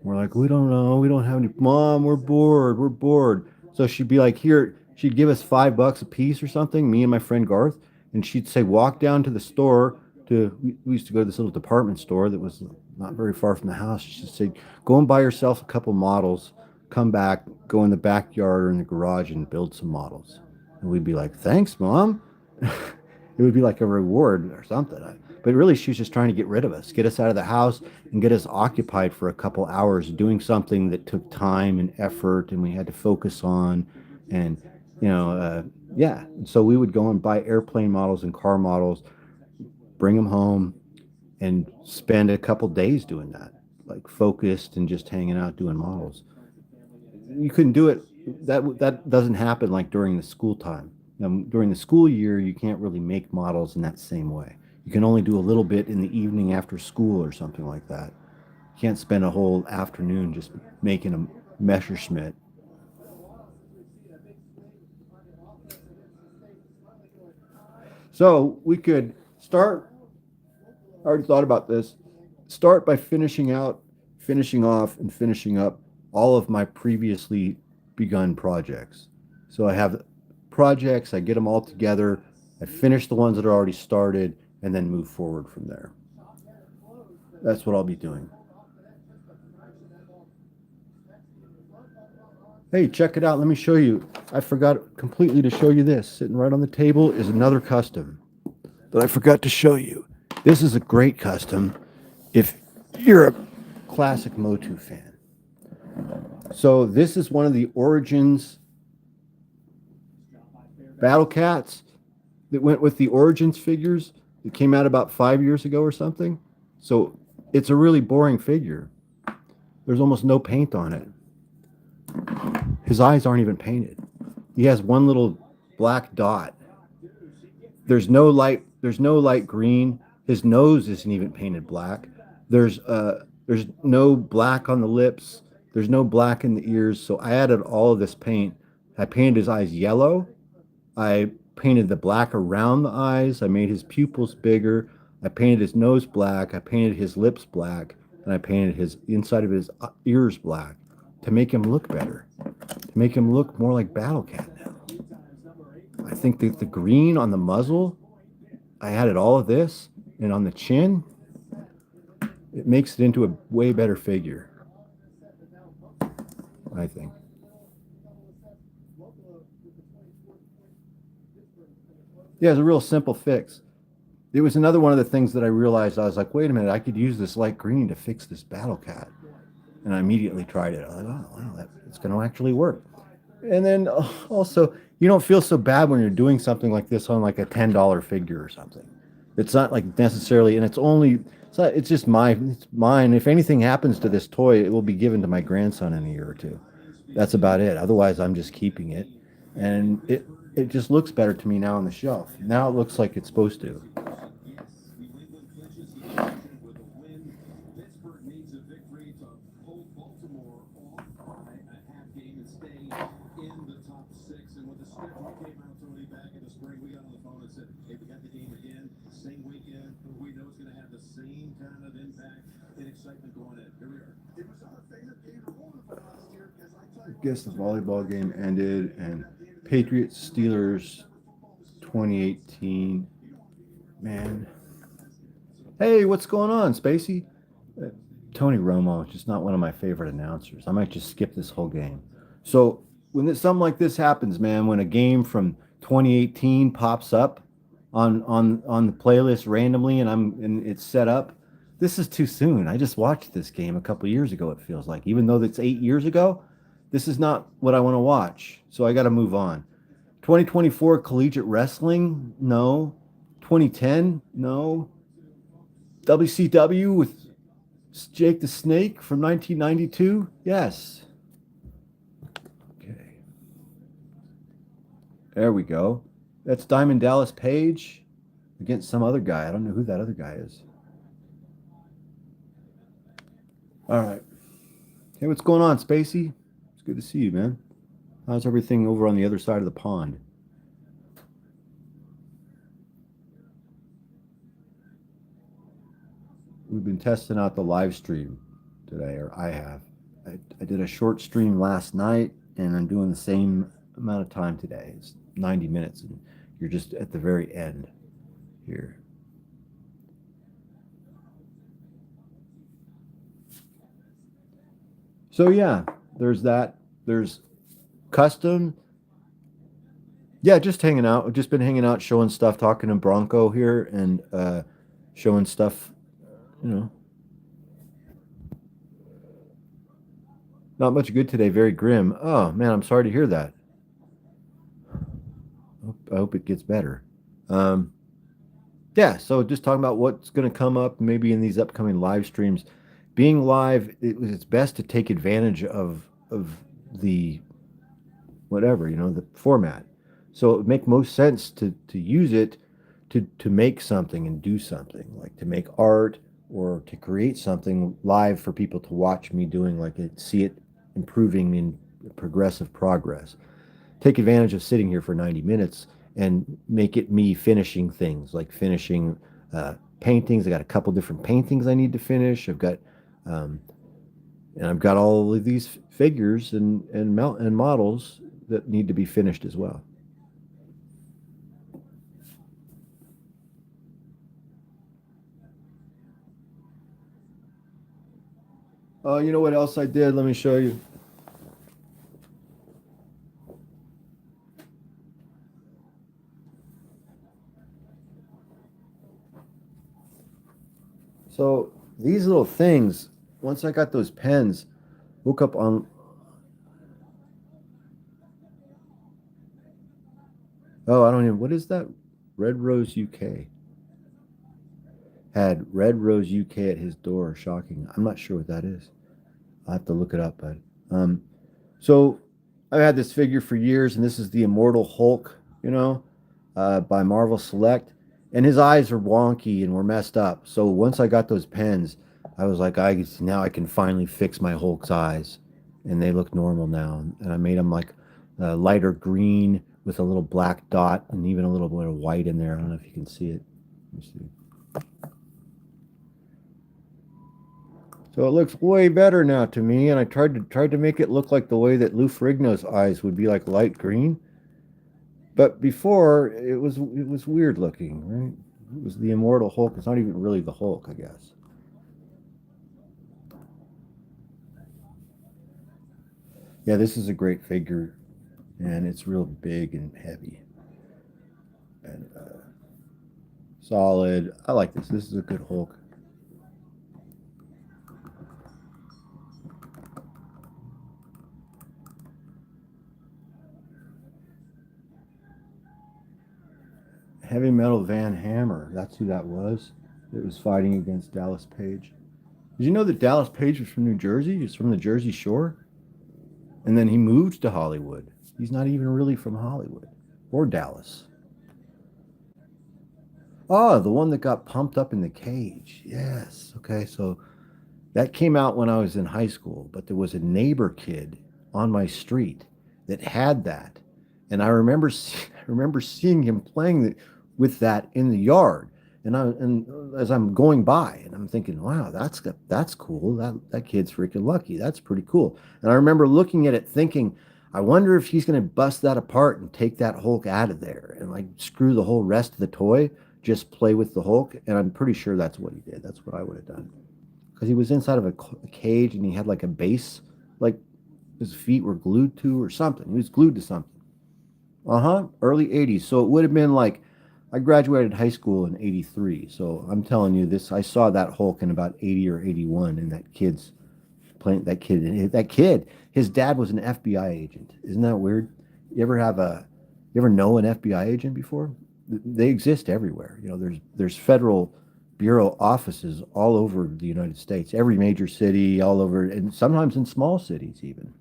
we're like, "We don't know. We don't have any. Mom, we're bored. We're bored." So she'd be like, "Here," she'd give us $5 a piece or something, me and my friend Garth, and she'd say, "Walk down to the store we used to go to this little department store that was not very far from the house." She'd say, "Go and buy yourself a couple models, come back, go in the backyard or in the garage and build some models." And we'd be like, "Thanks, Mom." It would be like a reward or something. But really, she was just trying to get rid of us, get us out of the house and get us occupied for a couple hours doing something that took time and effort and we had to focus on. And, yeah. So we would go and buy airplane models and car models, bring them home, and spend a couple days doing that, like focused and just hanging out doing models. You couldn't do it. That doesn't happen like during the school time. During the school year, you can't really make models in that same way. You can only do a little bit in the evening after school or something like that. You can't spend a whole afternoon just making a Messerschmitt. So we could start, I already thought about this, start by finishing off, and finishing up all of my previously begun projects. So I have projects, I get them all together, I finish the ones that are already started, and then move forward from there. That's what I'll be doing. Hey, check it out. Let me show you. I forgot completely to show you this. Sitting right on the table is another custom that I forgot to show you. This is a great custom if you're a classic Motu fan. So this is one of the Origins Battle Cats. that went with the Origins figures that came out about 5 years ago or something. So it's a really boring figure. There's almost no paint on it. His eyes aren't even painted. He has one little black dot. There's no light green. His nose isn't even painted black. There's no black on the lips. There's no black in the ears. So I added all of this paint. I painted his eyes yellow. I painted the black around the eyes. I made his pupils bigger. I painted his nose black. I painted his lips black. And I painted his inside of his ears black to make him look better, to make him look more like Battle Cat now. I think that the green on the muzzle, I added all of this, and on the chin, it makes it into a way better figure, I think. Yeah, it's a real simple fix. It was another one of the things that I realized. I was like, wait a minute, I could use this light green to fix this Battle Cat. And I immediately tried it. I was like, oh, wow, it's going to actually work. And then also, you don't feel so bad when you're doing something like this on like a $10 figure or something. It's not like necessarily, and it's just it's mine. If anything happens to this toy, it will be given to my grandson in a year or two. That's about it. Otherwise, I'm just keeping it. And it just looks better to me now on the shelf. Now it looks like it's supposed to. I guess the volleyball game ended, and Patriots Steelers 2018. Man. Hey, what's going on, Spacey? Tony Romo is just not one of my favorite announcers. I might just skip this whole game. So when something like this happens, man, when a game from 2018 pops up on the playlist randomly and it's set up, this is too soon. I just watched this game a couple years ago, it feels like. Even though it's 8 years ago, this is not what I want to watch. So I got to move on. 2024 collegiate wrestling? No. 2010? No. WCW with Jake the Snake from 1992? Yes. Okay. There we go. That's Diamond Dallas Page against some other guy. I don't know who that other guy is. All right. Hey, what's going on, Spacey? It's good to see you, man. How's everything over on the other side of the pond? We've been testing out the live stream today, or I have. I did a short stream last night, and I'm doing the same amount of time today. It's 90 minutes, and you're just at the very end here. So yeah, there's that. There's custom. Yeah, just hanging out. I've just been hanging out, showing stuff, talking to Bronco here, and showing stuff, you know. Not much good today, very grim. Oh, man, I'm sorry to hear that. I hope it gets better. Yeah, so just talking about what's going to come up maybe in these upcoming live streams. Being live, it's best to take advantage of the whatever, the format. So it would make most sense to use it to make something and do something, like to make art or to create something live for people to watch me doing, like see it improving in progressive progress. Take advantage of sitting here for 90 minutes and make it me finishing things, like finishing paintings. I got a couple different paintings I need to finish. I've got all of these figures and models that need to be finished as well. You know what else I did? Let me show you. So these little things, once I got those pens, woke up on. Oh, I don't even. What is that Red Rose UK. Had Red Rose UK at his door. Shocking. I'm not sure what that is. I'll have to look it up, but so I've had this figure for years, and this is the Immortal Hulk, by Marvel Select, and his eyes are wonky and were messed up. So once I got those pens, I was like, now I can finally fix my Hulk's eyes, and they look normal now. And I made them like lighter green with a little black dot and even a little bit of white in there. I don't know if you can see it. Let me see. So it looks way better now to me, and I tried to make it look like the way that Lou Ferrigno's eyes would be, like light green. But before it was weird looking, right? It was the Immortal Hulk. It's not even really the Hulk, I guess. Yeah, this is a great figure, and it's real big and heavy and solid. I like this. This is a good Hulk. Heavy Metal Van Hammer. That's who that was. It was fighting against Dallas Page. Did you know that Dallas Page was from New Jersey? He's from the Jersey Shore. And then he moved to Hollywood. He's not even really from Hollywood or Dallas. Oh, the one that got pumped up in the cage. Yes. Okay, so that came out when I was in high school, but there was a neighbor kid on my street that had that. And I remember seeing him playing with that in the yard. And as I'm going by, and I'm thinking, wow, that's cool. That kid's freaking lucky. That's pretty cool. And I remember looking at it thinking, I wonder if he's going to bust that apart and take that Hulk out of there and like screw the whole rest of the toy, just play with the Hulk. And I'm pretty sure that's what he did. That's what I would have done. Because he was inside of a cage and he had like a base, like his feet were glued to or something. He was glued to something. Early 80s. So it would have been like, I graduated high school in 83. So I'm telling you this, I saw that Hulk in about 80 or 81, and that kid, his dad was an FBI agent. Isn't that weird? You ever know an FBI agent before? They exist everywhere. There's federal bureau offices all over the United States, every major city, all over, and sometimes in small cities even.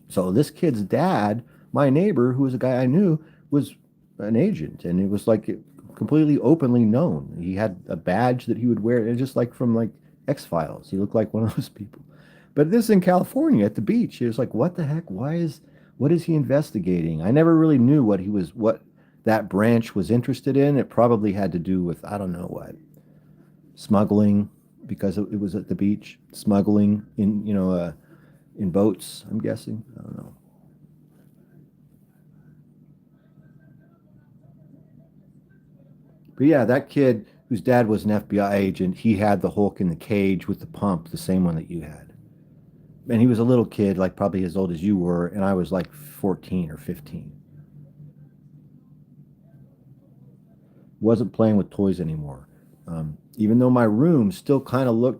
So this kid's dad, my neighbor, who was a guy I knew, was an agent, and it was like completely openly known. He had a badge that he would wear, and just like from like X-Files, he looked like one of those people. But this in California at the beach, it was like, what the heck? What is he investigating? I never really knew what that branch was interested in. It probably had to do with, I don't know what, smuggling, because it was at the beach, smuggling in boats, I'm guessing. I don't know. But yeah, that kid whose dad was an FBI agent, he had the Hulk in the cage with the pump, the same one that you had. And he was a little kid, like probably as old as you were, and I was like 14 or 15. Wasn't playing with toys anymore. Even though my room still kind of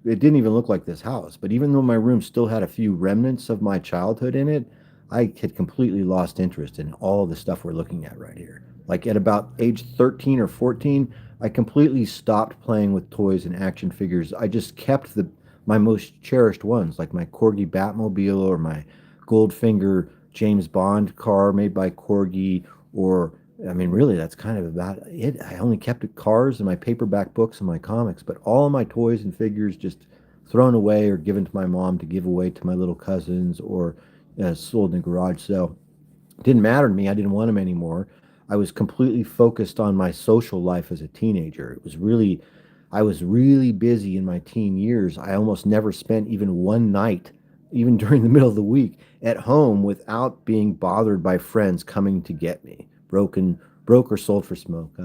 it didn't even look like this house, but even though my room still had a few remnants of my childhood in it, I had completely lost interest in all the stuff we're looking at right here. Like at about age 13 or 14, I completely stopped playing with toys and action figures. I just kept my most cherished ones, like my Corgi Batmobile or my Goldfinger James Bond car made by Corgi, or, I mean, really, that's kind of about it. I only kept cars and my paperback books and my comics, but all of my toys and figures just thrown away or given to my mom to give away to my little cousins, or sold in a garage sale. It didn't matter to me. I didn't want them anymore. I was completely focused on my social life as a teenager. I was really busy in my teen years. I almost never spent even one night, even during the middle of the week, at home without being bothered by friends coming to get me, broke or sold for smoke.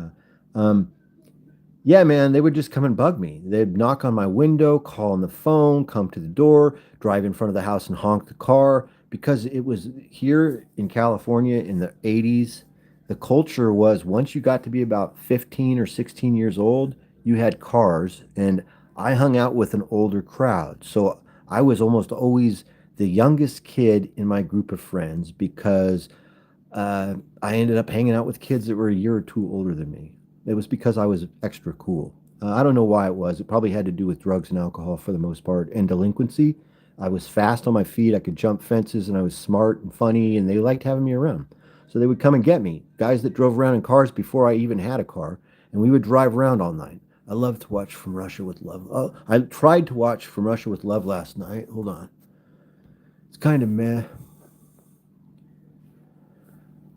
Yeah, man, they would just come and bug me. They'd knock on my window, call on the phone, come to the door, drive in front of the house and honk the car. Because it was here in California in the 80s, the culture was once you got to be about 15 or 16 years old, you had cars, and I hung out with an older crowd. So I was almost always the youngest kid in my group of friends because I ended up hanging out with kids that were a year or two older than me. It was because I was extra cool. I don't know why it was. It probably had to do with drugs and alcohol for the most part, and delinquency. I was fast on my feet. I could jump fences, and I was smart and funny, and they liked having me around. So they would come and get me. Guys that drove around in cars before I even had a car, and we would drive around all night. I love to watch From Russia with Love. Oh, I tried to watch From Russia with Love last night. Hold on. It's kind of meh.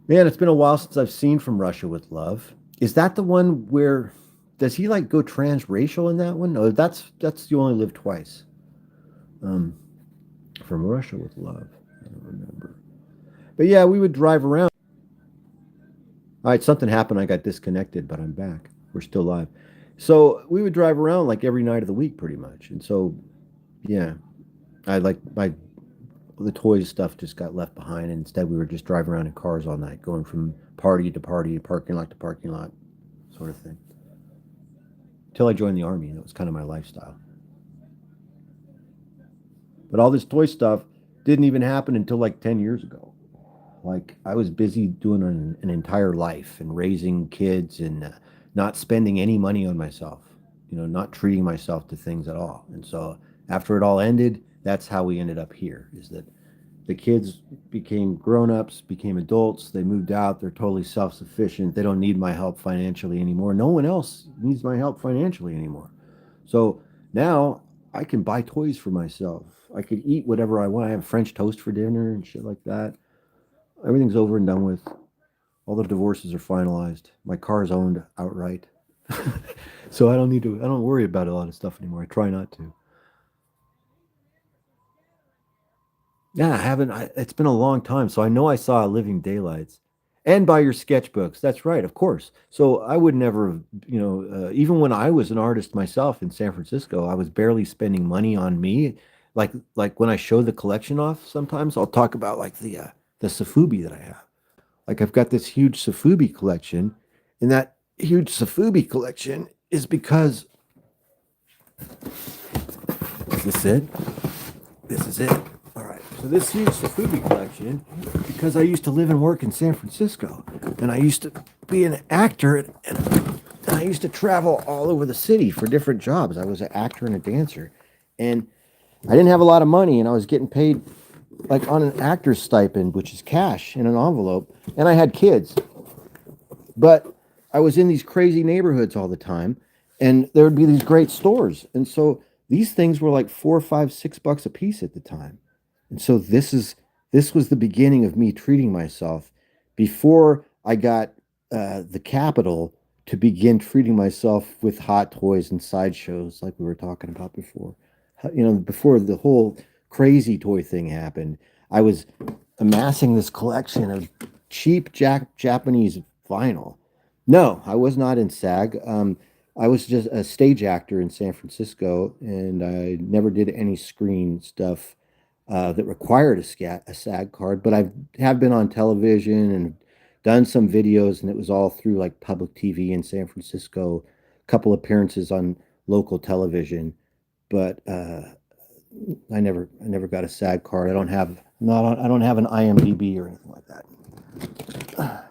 Man, it's been a while since I've seen From Russia with Love. Is that the one where does he like go transracial in that one? No, that's You Only Live Twice. Um, From Russia with Love. I don't remember. But yeah, we would drive around. All right, something happened. I got disconnected, but I'm back. We're still live. So we would drive around like every night of the week, pretty much. And so, yeah, I like my the toys stuff just got left behind. And instead, we were just driving around in cars all night, going from party to party, parking lot to parking lot, sort of thing. Till I joined the army, and it was kind of my lifestyle. But all this toy stuff didn't even happen until like 10 years ago. Like I was busy doing an entire life and raising kids and not spending any money on myself, not treating myself to things at all. And so after it all ended, that's how we ended up here is that the kids became grown-ups, became adults, they moved out, they're totally self-sufficient. They don't need my help financially anymore. No one else needs my help financially anymore. So now I can buy toys for myself. I could eat whatever I want. I have French toast for dinner and shit like that. Everything's over and done with. All the divorces are finalized. My car is owned outright. So I don't worry about a lot of stuff anymore. I try not to. Yeah, I haven't. It's been a long time, so I know I saw Living Daylights, and by your sketchbooks. That's right, of course. So I would never, even when I was an artist myself in San Francisco, I was barely spending money on me. Like when I show the collection off, sometimes I'll talk about like the Safubi that I have. Like I've got this huge Safubi collection, and that huge Safubi collection is because is this it? This is it. All right. So this huge Safubi collection, because I used to live and work in San Francisco, and I used to be an actor, and I used to travel all over the city for different jobs. I was an actor and a dancer, and I didn't have a lot of money, and I was getting paid like on an actor's stipend, which is cash in an envelope, and I had kids. But I was in these crazy neighborhoods all the time, and there would be these great stores. And so these things were like $4, $5, $6 a piece at the time. And so this was the beginning of me treating myself before I got the capital to begin treating myself with hot toys and sideshows like we were talking about before. Before the whole crazy toy thing happened, I was amassing this collection of cheap Japanese vinyl. No, I was not in SAG. I was just a stage actor in San Francisco, and I never did any screen stuff that required a SAG card. But I have been on television and done some videos, and it was all through like public TV in San Francisco. A couple appearances on local television, but I never got a SAG card. I don't have an IMDb or anything like that.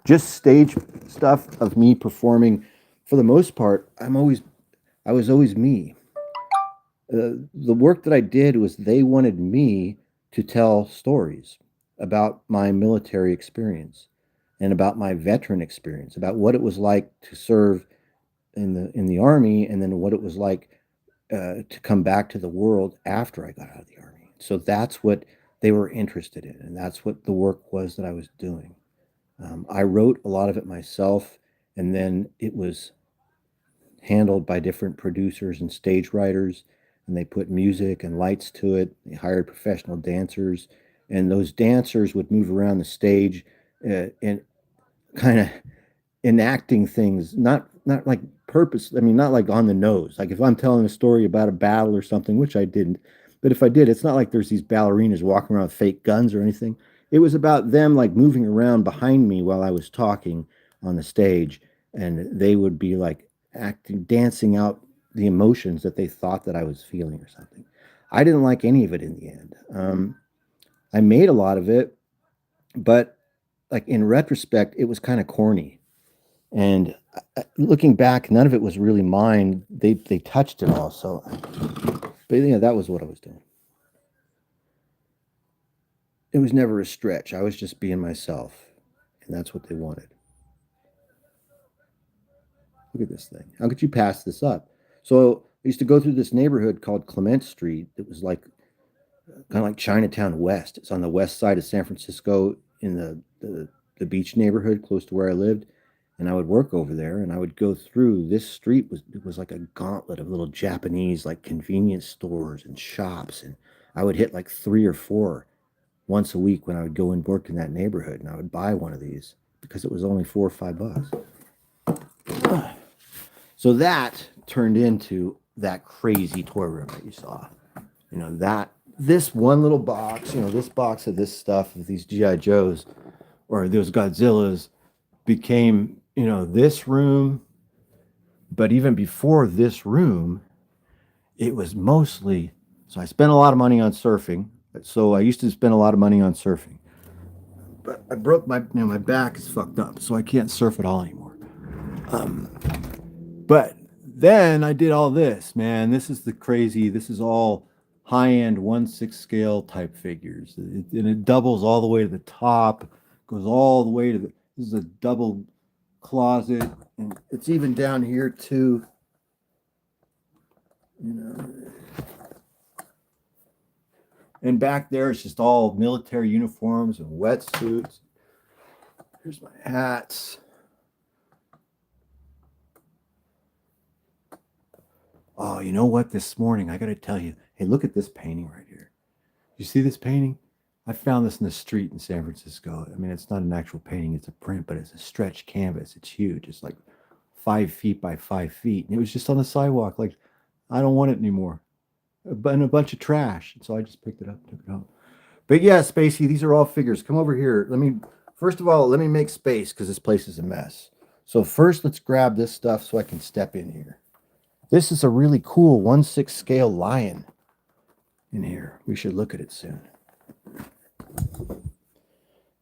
Just stage stuff of me performing. For the most part, I was always me. The work that I did was they wanted me to tell stories about my military experience and about my veteran experience, about what it was like to serve in the army, and then what it was like to come back to the world after I got out of the army. So that's what they were interested in, and that's what the work was that I was doing. I wrote a lot of it myself, and then it was handled by different producers and stage writers, and they put music and lights to it. They hired professional dancers, and those dancers would move around the stage and kind of enacting things, not like purpose. I mean, not like on the nose. Like if I'm telling a story about a battle or something, which I didn't, but if I did, it's not like there's these ballerinas walking around with fake guns or anything. It was about them like moving around behind me while I was talking on the stage, and they would be like acting, dancing out the emotions that they thought that I was feeling or something. I didn't like any of it in the end. I made a lot of it, but like in retrospect, it was kind of corny. And looking back, none of it was really mine. They touched it all. So, but yeah, that was what I was doing. It was never a stretch. I was just being myself, and that's what they wanted. Look at this thing. How could you pass this up? So I used to go through this neighborhood called Clement Street. It was like kind of like Chinatown West. It's on the west side of San Francisco in the beach neighborhood close to where I lived. And I would work over there, and I would go through this street. It was like a gauntlet of little Japanese like convenience stores and shops, and I would hit like 3 or 4 once a week when I would go and work in that neighborhood, and I would buy one of these because it was only $4 or $5. So that turned into that crazy toy room that you saw. You know, that this one little box, you know, this box of this stuff, of these G.I. Joes or those Godzillas became, you know, this room. But even before this room, it was mostly, so I spent a lot of money on surfing. So I used to spend a lot of money on surfing. But I broke my, you know, my back is fucked up, so I can't surf at all anymore. But then I did all this, man. This is the crazy, this is all high-end 1/6 scale type figures. And it doubles all the way to the top, goes all the way to the, this is a double closet. And it's even down here too. You know. And back there, it's just all military uniforms and wetsuits. Here's my hats. Oh, you know what? This morning, I got to tell you, hey, look at this painting right here. You see this painting? I found this in the street in San Francisco. I mean, it's not an actual painting, it's a print, but it's a stretch canvas. It's huge. It's like 5 feet by 5 feet. And it was just on the sidewalk. Like, I don't want it anymore. And a bunch of trash. So I just picked it up, took it home. But yeah, Spacey, these are all figures. Come over here. First of all, let me make space because this place is a mess. So first, let's grab this stuff so I can step in here. This is a really cool 1/6 scale lion in here. We should look at it soon.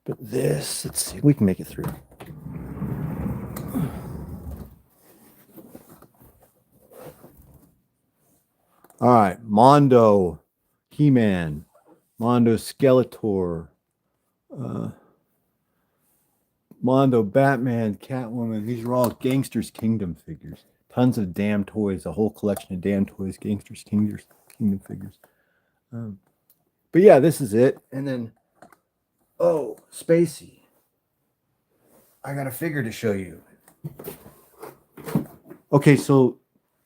But this, let's see, we can make it through. All right, Mondo, He-Man, Mondo Skeletor, Mondo Batman, Catwoman. These are all Gangsters Kingdom figures. Tons of damn toys, a whole collection of damn toys, Gangsters Kingdom figures. But yeah, this is it. And then, oh, Spacey. I got a figure to show you. Okay, so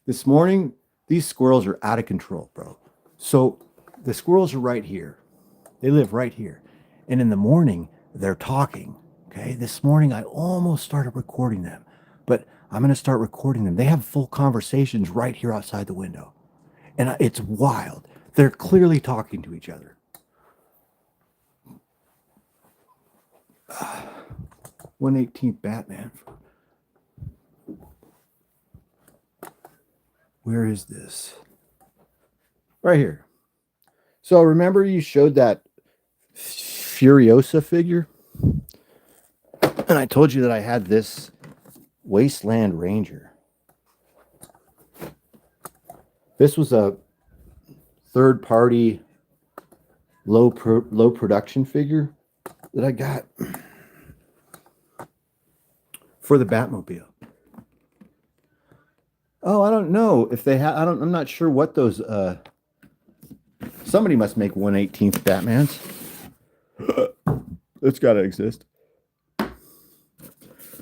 this morning, these squirrels are out of control, bro. So the squirrels are right here. They live right here. And in the morning, they're talking. Okay, this morning I almost started recording them, but I'm going to start recording them. They have full conversations right here outside the window. And it's wild. They're clearly talking to each other. 1/18 Batman. Where is this? Right here. So remember you showed that Furiosa figure? And I told you that I had this Wasteland Ranger. This was a third-party low production figure that I got for the Batmobile. Oh, I don't know if they have. I'm not sure what those. Somebody must make 1/18 Batmans. It's got to exist.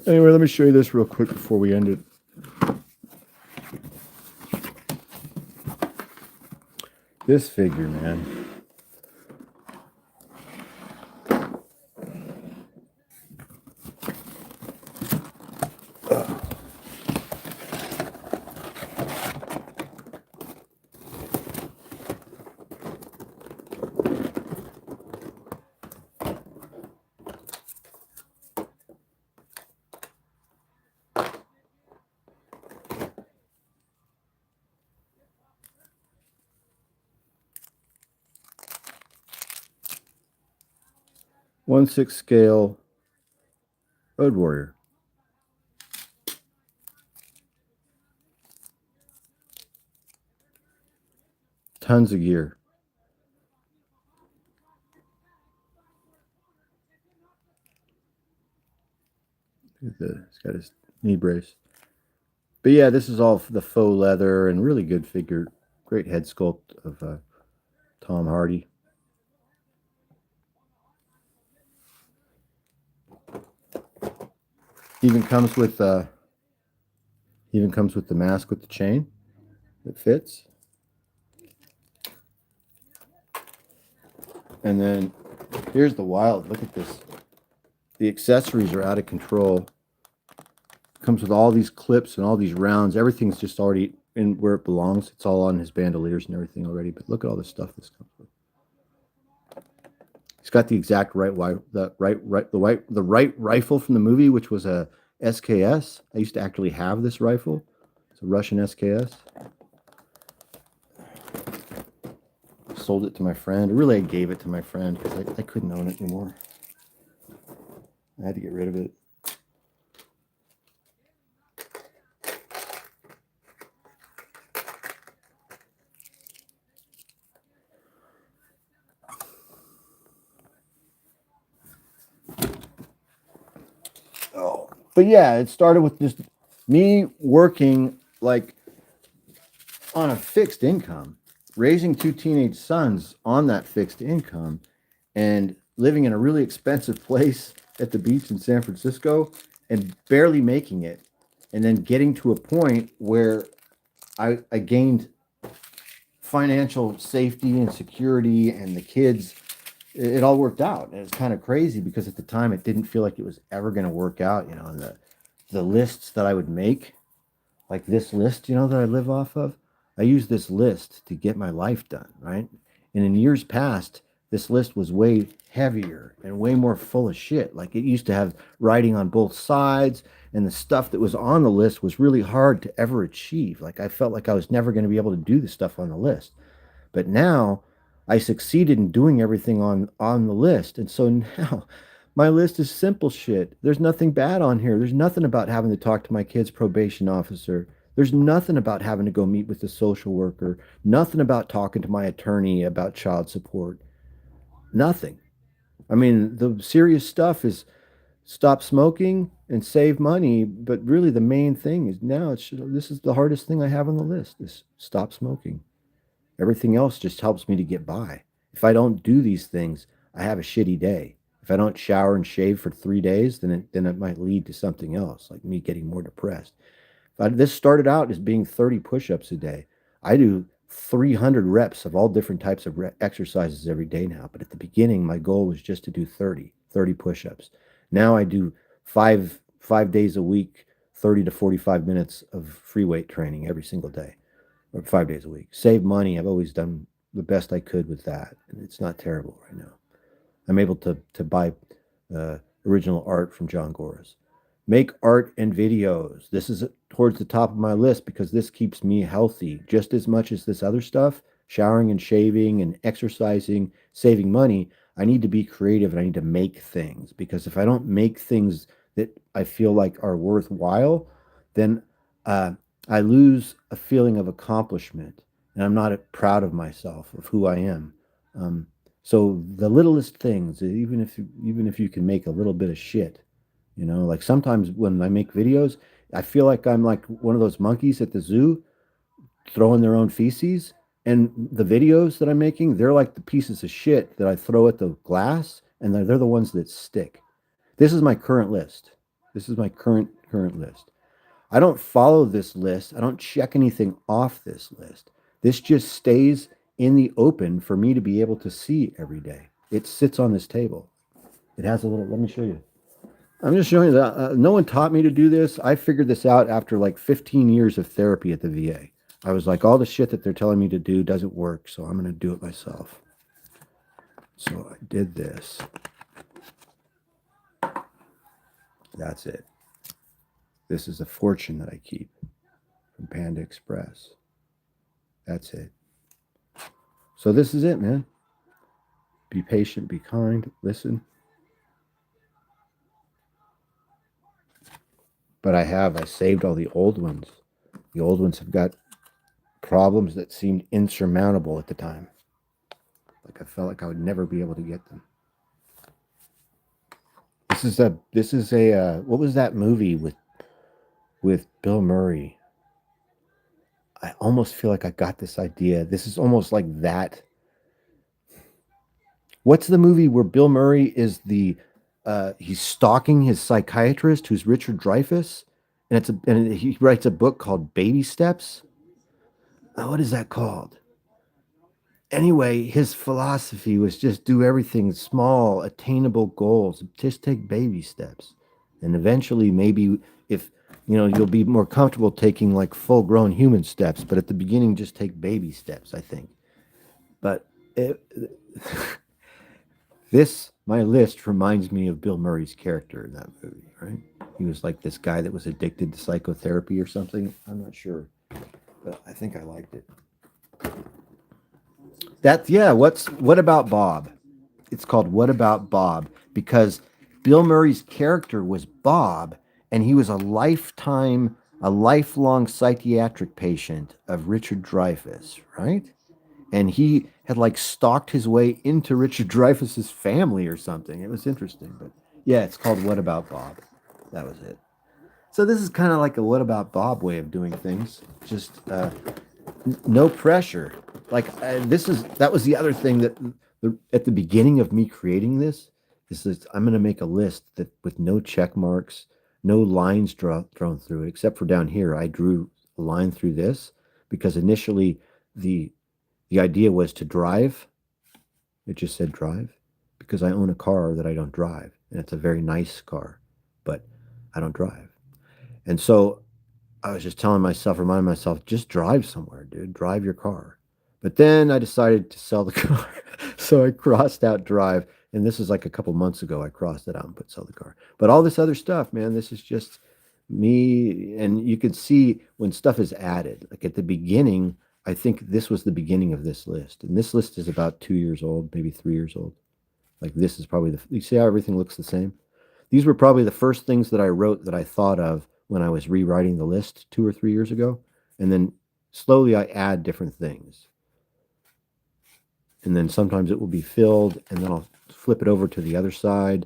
Anyway, let me show you this real quick before we end it. This figure, man. One 1/6 scale Road Warrior. Tons of gear. He's got his knee brace. But yeah, this is all the faux leather and really good figure. Great head sculpt of Tom Hardy. Even comes with the mask with the chain that fits. And then here's the wild. Look at this. The accessories are out of control. Comes with all these clips and all these rounds. Everything's just already in where it belongs. It's all on his bandoliers and everything already. But look at all the stuff this comes with. He's got the exact right rifle from the movie, which was a SKS. I used to actually have this rifle. It's a Russian SKS. Sold it to my friend. Really, I gave it to my friend because I couldn't own it anymore. I had to get rid of it. Oh, but yeah, it started with just me working like on a fixed income, raising two teenage sons on that fixed income, and living in a really expensive place at the beach in San Francisco and barely making it. And then getting to a point where I gained financial safety and security, and the kids, it all worked out. And it's kind of crazy because at the time it didn't feel like it was ever going to work out, you know, and the lists that I would make, like this list, you know, that I live off of, I use this list to get my life done, right? And in years past, this list was way heavier and way more full of shit. Like it used to have writing on both sides, and the stuff that was on the list was really hard to ever achieve. Like I felt like I was never going to be able to do the stuff on the list. But now I succeeded in doing everything on the list. And so now my list is simple shit. There's nothing bad on here. There's nothing about having to talk to my kid's probation officer. There's nothing about having to go meet with the social worker. Nothing about talking to my attorney about child support. Nothing. I mean, the serious stuff is stop smoking and save money, but really the main thing is now this is the hardest thing I have on the list is stop smoking. Everything else just helps me to get by. If I don't do these things, I have a shitty day. If I don't shower and shave for 3 days, then it might lead to something else, like me getting more depressed. This started out as being 30 push-ups a day. I do 300 reps of all different types of exercises every day now. But at the beginning, my goal was just to do 30 push-ups. Now I do five days a week, 30 to 45 minutes of free weight training every single day, or 5 days a week. Save money. I've always done the best I could with that. And it's not terrible right now. I'm able to buy original art from John Goras. Make art and videos. This is towards the top of my list because this keeps me healthy just as much as this other stuff, showering and shaving and exercising, saving money. I need to be creative and I need to make things, because if I don't make things that I feel like are worthwhile, then I lose a feeling of accomplishment, and I'm not proud of myself, of who I am. So the littlest things, even if you can make a little bit of shit, you know, like sometimes when I make videos, I feel like I'm like one of those monkeys at the zoo throwing their own feces. And the videos that I'm making, they're like the pieces of shit that I throw at the glass, and they're the ones that stick. This is my current list. This is my current list. I don't follow this list. I don't check anything off this list. This just stays in the open for me to be able to see every day. It sits on this table. It has a little, let me show you. I'm just showing you that no one taught me to do this. I figured this out after like 15 years of therapy at the VA. I was like, all the shit that they're telling me to do doesn't work, so I'm going to do it myself. So I did this. That's it. This is a fortune that I keep from Panda Express. That's it. So this is it, man. Be patient, be kind, listen. but I saved all the old ones. The old ones have got problems that seemed insurmountable at the time. Like I felt like I would never be able to get them. This is a what was that movie with Bill Murray? I almost feel like I got this idea. This is almost like that. What's the movie where Bill Murray is he's stalking his psychiatrist, who's Richard Dreyfuss, and he writes a book called Baby Steps. What is that called? Anyway, his philosophy was just do everything small, attainable goals. Just take baby steps, and eventually, maybe if you'll be more comfortable taking like full-grown human steps. But at the beginning, just take baby steps. I think. But my list reminds me of Bill Murray's character in that movie. Right? He was like this guy that was addicted to psychotherapy or something. I'm not sure, but I think I liked it. What about Bob? It's called What About Bob because Bill Murray's character was Bob, and he was a lifelong psychiatric patient of Richard Dreyfuss, right? And he had like stalked his way into Richard Dreyfuss's family or something. It was interesting, but yeah, it's called What About Bob. That was it. So this is kind of like a What About Bob way of doing things. Just no pressure. Like that was the other thing that at the beginning of me creating this is that I'm going to make a list that with no check marks, no lines thrown through it, except for down here. I drew a line through this because initially the idea was to drive. It just said drive because I own a car that I don't drive, and it's a very nice car, but I don't drive. And so I was just reminding myself, just drive somewhere, dude. Drive your car. But then I decided to sell the car. So I crossed out drive. And this is like a couple months ago. I crossed it out and put sell the car. But all this other stuff, man, this is just me. And you can see when stuff is added. Like at the beginning, I think this was the beginning of this list. And this list is about 2 years old, maybe 3 years old. Like this is probably you see how everything looks the same? These were probably the first things that I wrote that I thought of when I was rewriting the list 2 or 3 years ago. And then slowly I add different things. And then sometimes it will be filled, and then I'll flip it over to the other side.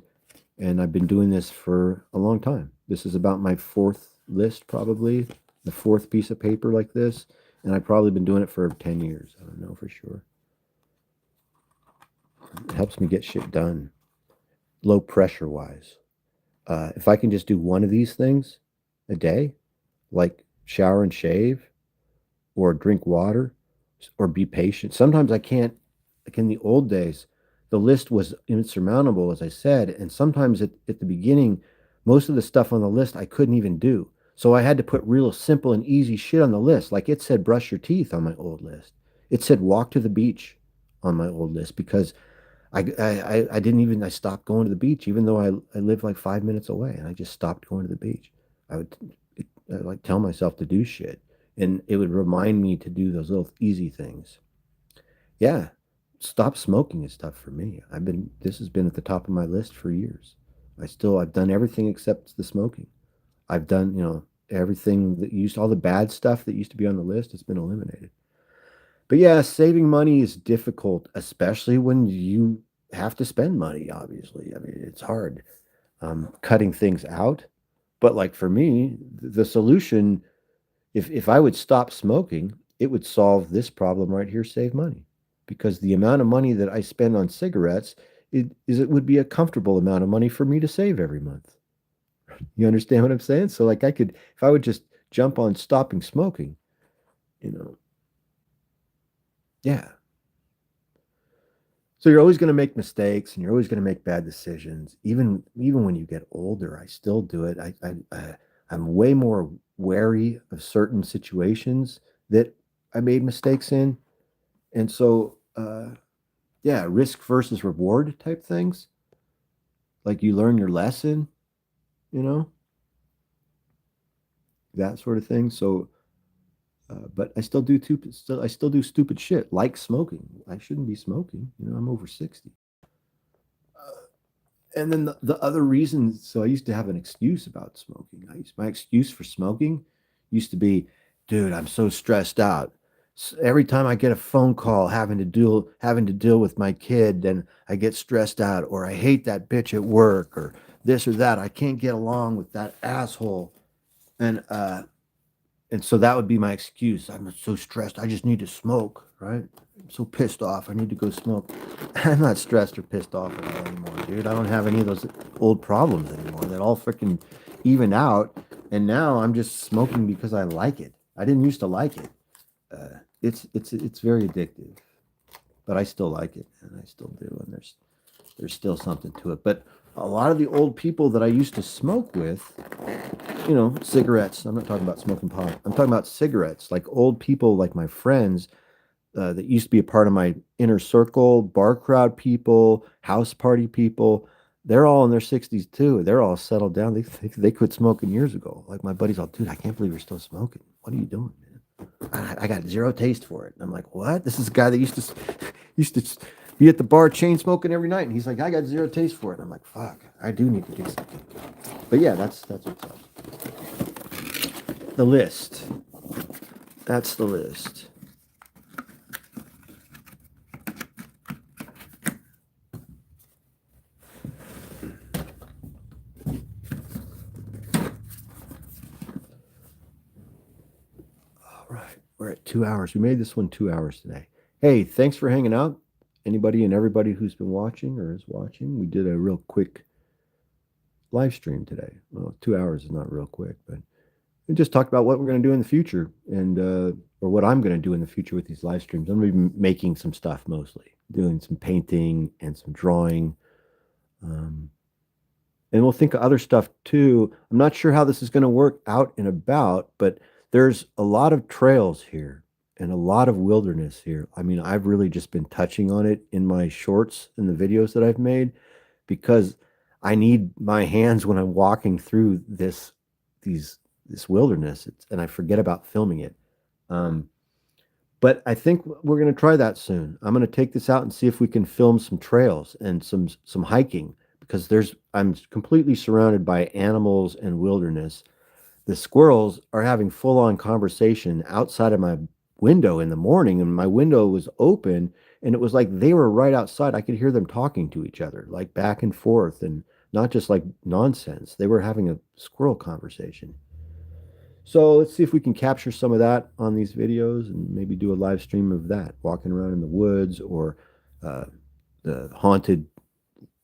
And I've been doing this for a long time. This is about my fourth list, probably, the fourth piece of paper like this. And I've probably been doing it for 10 years. I don't know for sure. It helps me get shit done, low pressure wise. If I can just do one of these things a day, like shower and shave, or drink water, or be patient. Sometimes I can't. Like in the old days, the list was insurmountable, as I said, and sometimes at the beginning, most of the stuff on the list I couldn't even do. So I had to put real simple and easy shit on the list. Like it said brush your teeth on my old list. It said walk to the beach on my old list because I stopped going to the beach even though I lived like 5 minutes away, and I just stopped going to the beach. I'd like tell myself to do shit, and it would remind me to do those little easy things. Yeah. Stop smoking is tough for me. This has been at the top of my list for years. I've done everything except the smoking. I've done, everything all the bad stuff that used to be on the list has been eliminated. But yeah, saving money is difficult, especially when you have to spend money, obviously. I mean, it's hard cutting things out. But like for me, the solution, if I would stop smoking, it would solve this problem right here, save money. Because the amount of money that I spend on cigarettes, it would be a comfortable amount of money for me to save every month. You understand what I'm saying? So like if I would just jump on stopping smoking, yeah. So you're always going to make mistakes and you're always going to make bad decisions. Even when you get older, I still do it. I'm way more wary of certain situations that I made mistakes in. And so, risk versus reward type things. Like you learn your lesson, that sort of thing. So, but I still do stupid shit like smoking. I shouldn't be smoking. I'm over 60. And then the other reason, so I used to have an excuse about smoking. My excuse for smoking used to be, dude, I'm so stressed out. Every time I get a phone call having to deal with my kid, then I get stressed out, or I hate that bitch at work, or this or that. I can't get along with that asshole. And so that would be my excuse. I'm so stressed. I just need to smoke, right? I'm so pissed off. I need to go smoke. I'm not stressed or pissed off at all anymore, dude. I don't have any of those old problems anymore. That all freaking even out. And now I'm just smoking because I like it. I didn't used to like it. It's very addictive, but I still like it, and I still do. And there's still something to it. But a lot of the old people that I used to smoke with, you know, cigarettes. I'm not talking about smoking pot. I'm talking about cigarettes. Like old people, like my friends that used to be a part of my inner circle, bar crowd people, house party people. They're all in their 60s too. They're all settled down. They quit smoking years ago. Like my buddy's all, dude, I can't believe you're still smoking. What are you doing, man? I got zero taste for it. And I'm like, what? This is a guy that used to be at the bar chain smoking every night, and he's like, I got zero taste for it. And I'm like, fuck, I do need to do something. But yeah, that's what's up. The list. That's the list. All right, we're at 2 hours. We made this one 2 hours today. Hey, thanks for hanging out. Anybody and everybody who's been watching or is watching. We did a real quick live stream today. Well, 2 hours is not real quick, but we just talked about what we're going to do in the future, and or what I'm going to do in the future with these live streams. I'm going to be making some stuff, mostly doing some painting and some drawing, and we'll think of other stuff too. I'm not sure how this is going to work out and about, but there's a lot of trails here and a lot of wilderness here. I mean, I've really just been touching on it in my shorts and the videos that I've made, because I need my hands when I'm walking through this wilderness, and I forget about filming it. But I think we're going to try that soon. I'm going to take this out and see if we can film some trails and some hiking, because I'm completely surrounded by animals and wilderness. The squirrels are having full-on conversation outside of my window in the morning, and my window was open, and it was like they were right outside. I could hear them talking to each other, like back and forth, and not just like nonsense. They were having a squirrel conversation. So let's see if we can capture some of that on these videos, and maybe do a live stream of that, walking around in the woods, or the haunted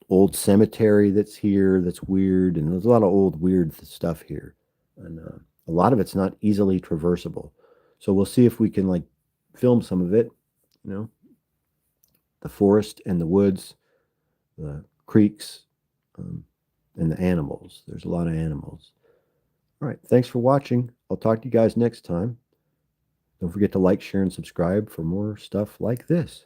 old cemetery that's here that's weird. And there's a lot of old weird stuff here, and a lot of it's not easily traversable. So we'll see if we can like film some of it, you know, the forest and the woods, the creeks, and the animals. There's a lot of animals. All right, thanks for watching. I'll talk to you guys next time. Don't forget to like, share, and subscribe for more stuff like this.